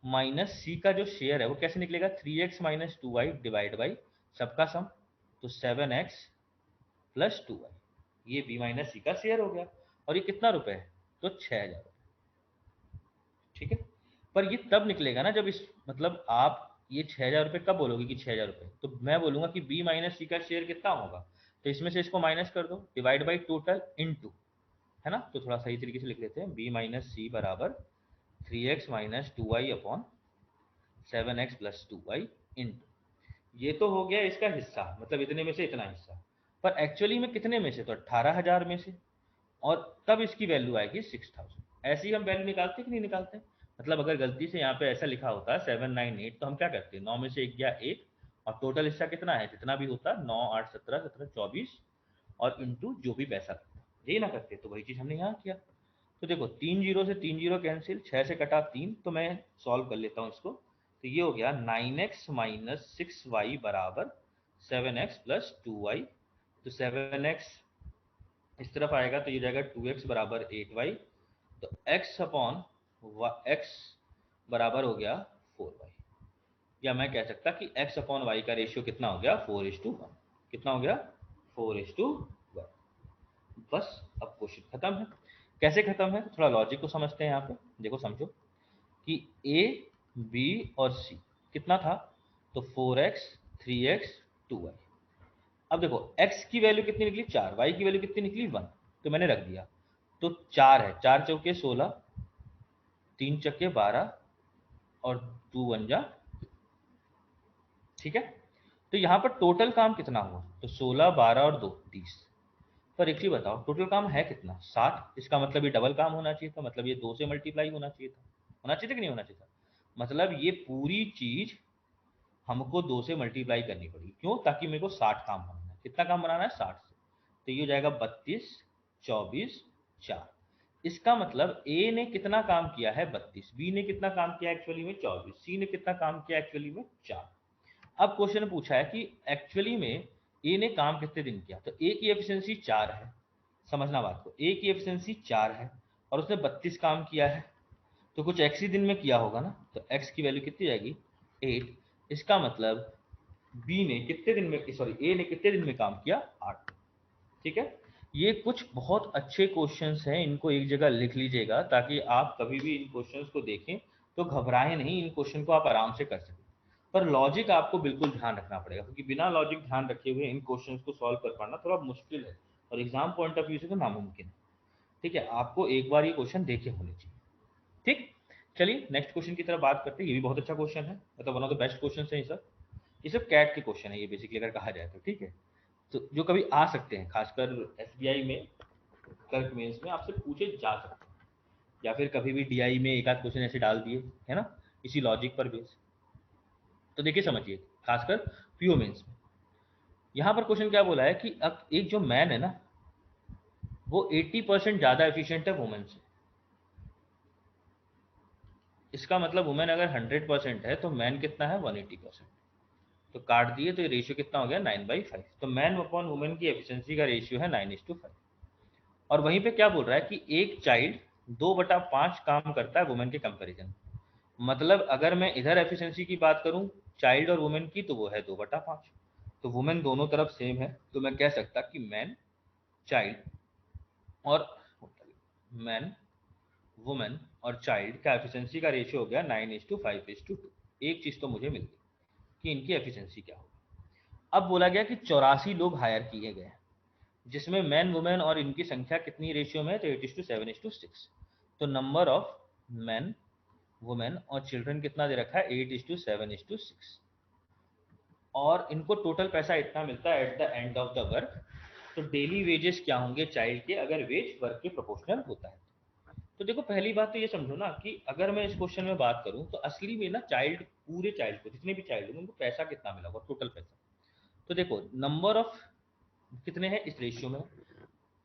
माइनस सी का जो शेयर है वो कैसे निकलेगा, 3x minus 2y divide by सबका सम, तो 7x प्लस 2y, ये b माइनस सी का शेयर हो गया। और ये कितना रुपए है, तो 6,000, ठीक है। पर ये तब निकलेगा ना जब इस, मतलब आप ये 6,000 रुपये कब बोलोगे कि 6,000 रुपये, तो मैं बोलूंगा कि b माइनस सी का शेयर कितना होगा, तो इसमें से इसको माइनस कर दो, डिवाइड बाई टोटल इनटू, है ना। तो थोड़ा सही तरीके से लिख लेते हैं, b माइनस सी बराबर 3x minus 2y upon 7x plus 2y into, ये तो हो गया इसका हिस्सा, मतलब इतने में से इतना हिस्सा, पर एक्चुअली में कितने में से, तो 18,000 में से, और तब इसकी वैल्यू आएगी 6,000। ऐसे ही हम वैल्यू निकालते कि नहीं निकालते, मतलब अगर गलती से यहाँ पे ऐसा लिखा होता है 798, तो हम क्या करते हैं, 9 में से एक गया एक, और टोटल हिस्सा कितना है, जितना भी होता, 9 8 17 17 24, और इंटू जो भी पैसा लगता है, यही ना करते, तो वही चीज़ हमने यहाँ किया। तो देखो 3 जीरो से 3 जीरो कैंसिल, 6 से कटा 3, तो मैं सॉल्व कर लेता हूँ इसको, तो ये हो गया 9x माइनस 6y बराबर 7x प्लस 2y। तो 7x इस तरफ आएगा तो ये जाएगा 2x बराबर 8y, तो x अपॉन x बराबर हो गया 4y, या मैं कह सकता कि x अपॉन y का रेशियो कितना हो गया 4:1, कितना हो गया 4:1। बस अब क्वेश्चन खत्म है। कैसे खत्म है, थोड़ा लॉजिक को समझते हैं यहाँ पे, देखो समझो कि a b और c कितना था, तो 4x 3x 2y। अब देखो x की वैल्यू कितनी निकली 4, y की वैल्यू कितनी निकली 1, तो मैंने रख दिया। तो 4 है, 4 चौके 16, 3 चक्के 12, और 2 1 जा, ठीक है। तो यहाँ पर टोटल काम कितना हुआ, तो 16 12 और 2 30। पर एक चीज बताओ, टोटल काम है कितना 60, इसका मतलब ये डबल काम होना चाहिए था, मतलब ये 2 से मल्टीप्लाई होना चाहिए था, होना चाहिए था कि नहीं होना चाहिए था, मतलब ये पूरी चीज हमको 2 से मल्टीप्लाई करनी पड़ी, क्यों, ताकि मेरे को 60 काम बनाना है। कितना काम बनाना है 60 से, तो ये हो जाएगा 32 24 4। इसका मतलब ए ने कितना काम किया है 32, बी ने कितना काम किया एक्चुअली में 24, सी ने कितना काम किया एक्चुअली में 4। अब क्वेश्चन पूछा है कि एक्चुअली में ए ने काम कितने दिन किया, तो ए की एफिशिएंसी 4 है, समझना बात को, ए की एफिशिएंसी 4 है और उसने 32 काम किया है, तो कुछ एक्स ही दिन में किया होगा ना, तो एक्स की वैल्यू कितनी जाएगी 8। इसका मतलब बी ने कितने दिन में, सॉरी ए ने कितने दिन में काम किया 8, ठीक है। ये कुछ बहुत अच्छे क्वेश्चंस हैं, इनको एक जगह लिख लीजिएगा ताकि आप कभी भी इन क्वेश्चंस को देखें तो घबराएं नहीं, इन क्वेश्चन को आप आराम से कर सकें। पर लॉजिक आपको बिल्कुल ध्यान रखना पड़ेगा, क्योंकि बिना लॉजिक ध्यान रखे हुए इन क्वेश्चंस को सॉल्व कर पाना थोड़ा मुश्किल है, और एग्जाम पॉइंट ऑफ व्यू से तो नामुमकिन है, ठीक है। आपको एक बार ये क्वेश्चन देखे होने चाहिए, ठीक। चलिए नेक्स्ट क्वेश्चन की तरफ बात करते हैं, ये भी बहुत अच्छा क्वेश्चन है, मतलब one of the best question है ये सब कैट के क्वेश्चन है ये बेसिकली अगर कहा जाए तो, ठीक है। तो जो कभी आ सकते हैं, खासकर एसबीआई में, क्लर्क मेंस में आपसे पूछे जा सकते हैं, या फिर कभी भी डीआई में एक आध क्वेश्चन ऐसे डाल दिए, है ना, इसी लॉजिक पर बेस। तो देखिए समझिए, खासकर पीओ मेंस में यहाँ पर क्वेश्चन क्या बोला है कि अब एक जो मैन है ना, वो 80% ज्यादा एफिशिएंट है वुमेन से, इसका मतलब वुमेन अगर 100% है तो मैन कितना है 180%। तो काट दिए तो ये रेशियो कितना हो गया 9/5। तो मैन अपॉन वुमेन की एफिशिएंसी का रेशियो है 9:5। और वहीं पे क्या बोल रहा है कि एक चाइल्ड 2/5 काम करता है वुमेन के कंपैरिजन। मतलब अगर मैं इधर एफिशिएंसी की बात करूं चाइल्ड और वुमेन की तो वो है 2/5। तो वुमेन दोनों तरफ सेम है, तो मैं कह सकता कि मैन चाइल्ड और मैन वुमेन और चाइल्ड का एफिशिएंसी का रेशियो हो गया 9:5:2। एक चीज तो मुझे मिल गई कि इनकी एफिशिएंसी क्या होगी। अब बोला गया कि 84 लोग हायर किए गए, जिसमें मैन वुमेन और इनकी संख्या कितनी रेशियो में है, तो 8:7:6। तो नंबर ऑफ मैन वुमेन और चिल्ड्रन कितना दे रखा है, 8:7:6। और इनको टोटल पैसा इतना मिलता है at the end of the work. तो डेली वेजेस क्या होंगे चाइल्ड के, अगर वेज वर्क के प्रोपोर्शनल होता है। तो देखो पहली बात तो ये समझो ना कि अगर मैं इस क्वेश्चन में बात करूं तो असली में ना चाइल्ड, पूरे चाइल्ड को जितने भी चाइल्ड होंगे उनको पैसा कितना मिला होगा, टोटल पैसा। तो देखो नंबर ऑफ कितने हैं इस रेशियो में,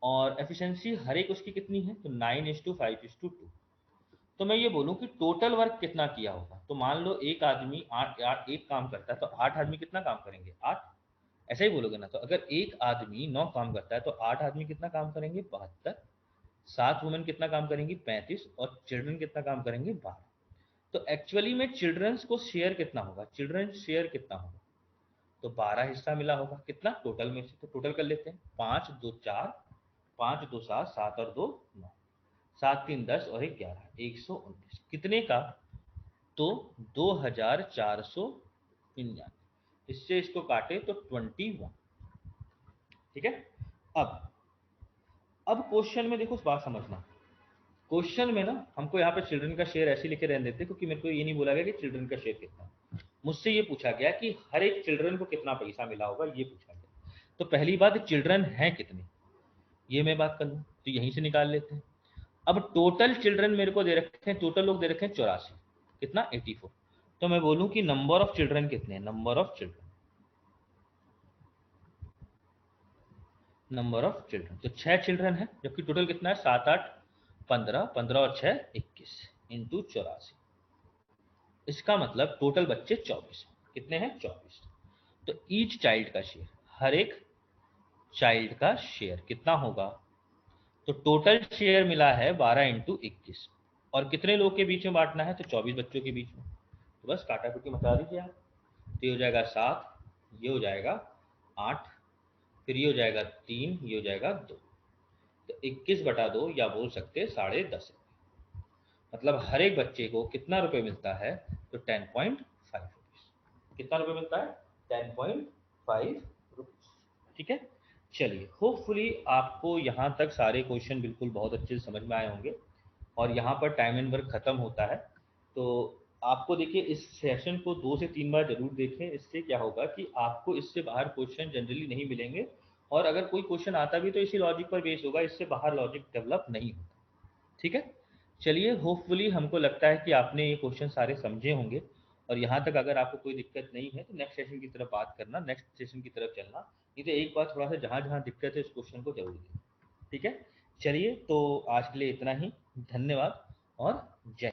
और एफिशिएंसी हर एक उसकी कितनी है, तो 9:5:2। तो मैं ये बोलूं कि टोटल वर्क कितना किया होगा, तो मान लो एक आदमी आठ आठ एक काम करता है तो 8 आदमी कितना काम करेंगे, 8। ऐसा ही बोलोगे ना, तो अगर एक आदमी 9 काम करता है तो 8 आदमी कितना काम करेंगे, 72। 7 वुमेन कितना काम करेंगी, 35। और चिल्ड्रन कितना काम करेंगे, 12। तो एक्चुअली में चिल्ड्रंस को शेयर कितना होगा, चिल्ड्रन शेयर कितना होगा, तो 12 हिस्सा मिला होगा कितना टोटल में से। तो टोटल कर लेते हैं, 5 2 4, 5 2 7, 7 और 2 9, 7 3 10 और 1 11, 119 कितने का, तो 2499। इससे इसको काटे तो 21। ठीक है। अब अब क्वेश्चन में देखो बात समझना, क्वेश्चन में ना हमको यहाँ पे चिल्ड्रन का शेयर ऐसे लिखे रहने देते, क्योंकि मेरे को ये नहीं बोला गया कि चिल्ड्रन का शेयर कितना। मुझसे ये पूछा गया कि हर एक चिल्ड्रन को कितना पैसा मिला होगा, ये पूछा गया। तो पहली बात चिल्ड्रन है कितने, ये मैं बात कर लूँ तो यहीं से निकाल लेते हैं। अब टोटल चिल्ड्रन मेरे को दे रखे हैं, टोटल लोग दे रखे हैं 84, कितना 84। तो मैं बोलूँ कि नंबर ऑफ चिल्ड्रन कितने हैं, नंबर ऑफ चिल्ड्रन तो 6 चिल्ड्रन है, जबकि टोटल कितना है 7 8 15, 15 और 6 21 इंटू 84। इसका मतलब टोटल बच्चे 24, कितने हैं 24। तो ईच चाइल्ड का शेयर, हर एक चाइल्ड का शेयर कितना होगा, तो टोटल शेयर मिला है 12 × 21। और कितने लोग के बीच में बांटना है, तो 24 बच्चों के बीच में। तो बस काटाकुटी मचा दीजिए आप। तो ये हो जाएगा 7, ये हो जाएगा 8, फिर ये हो जाएगा 3, ये हो जाएगा 2। तो 21/2 या बोल सकते 10.5। मतलब हर एक बच्चे को कितना रुपए मिलता है, तो 10.5 रुपीज। कितना रुपए मिलता है, 10.5 रुपीज। ठीक है। चलिए होपफुली आपको यहाँ तक सारे क्वेश्चन बिल्कुल बहुत अच्छे से समझ में आए होंगे। और यहाँ पर टाइम एंड वर्क खत्म होता है। तो आपको देखिए इस सेशन को 2 से 3 बार जरूर देखें, इससे क्या होगा कि आपको इससे बाहर क्वेश्चन जनरली नहीं मिलेंगे। और अगर कोई क्वेश्चन आता भी तो इसी लॉजिक पर बेस होगा, इससे बाहर लॉजिक डेवलप नहीं होता। ठीक है। चलिए होपफुली हमको लगता है कि आपने ये क्वेश्चन सारे समझे होंगे। और यहाँ तक अगर आपको कोई दिक्कत नहीं है तो नेक्स्ट सेशन की तरफ बात करना, नेक्स्ट सेशन की तरफ चलना। नहीं तो एक बार थोड़ा सा जहाँ जहाँ दिक्कत है उस क्वेश्चन को जरूर दें। ठीक है। चलिए तो आज के लिए इतना ही, धन्यवाद और जय।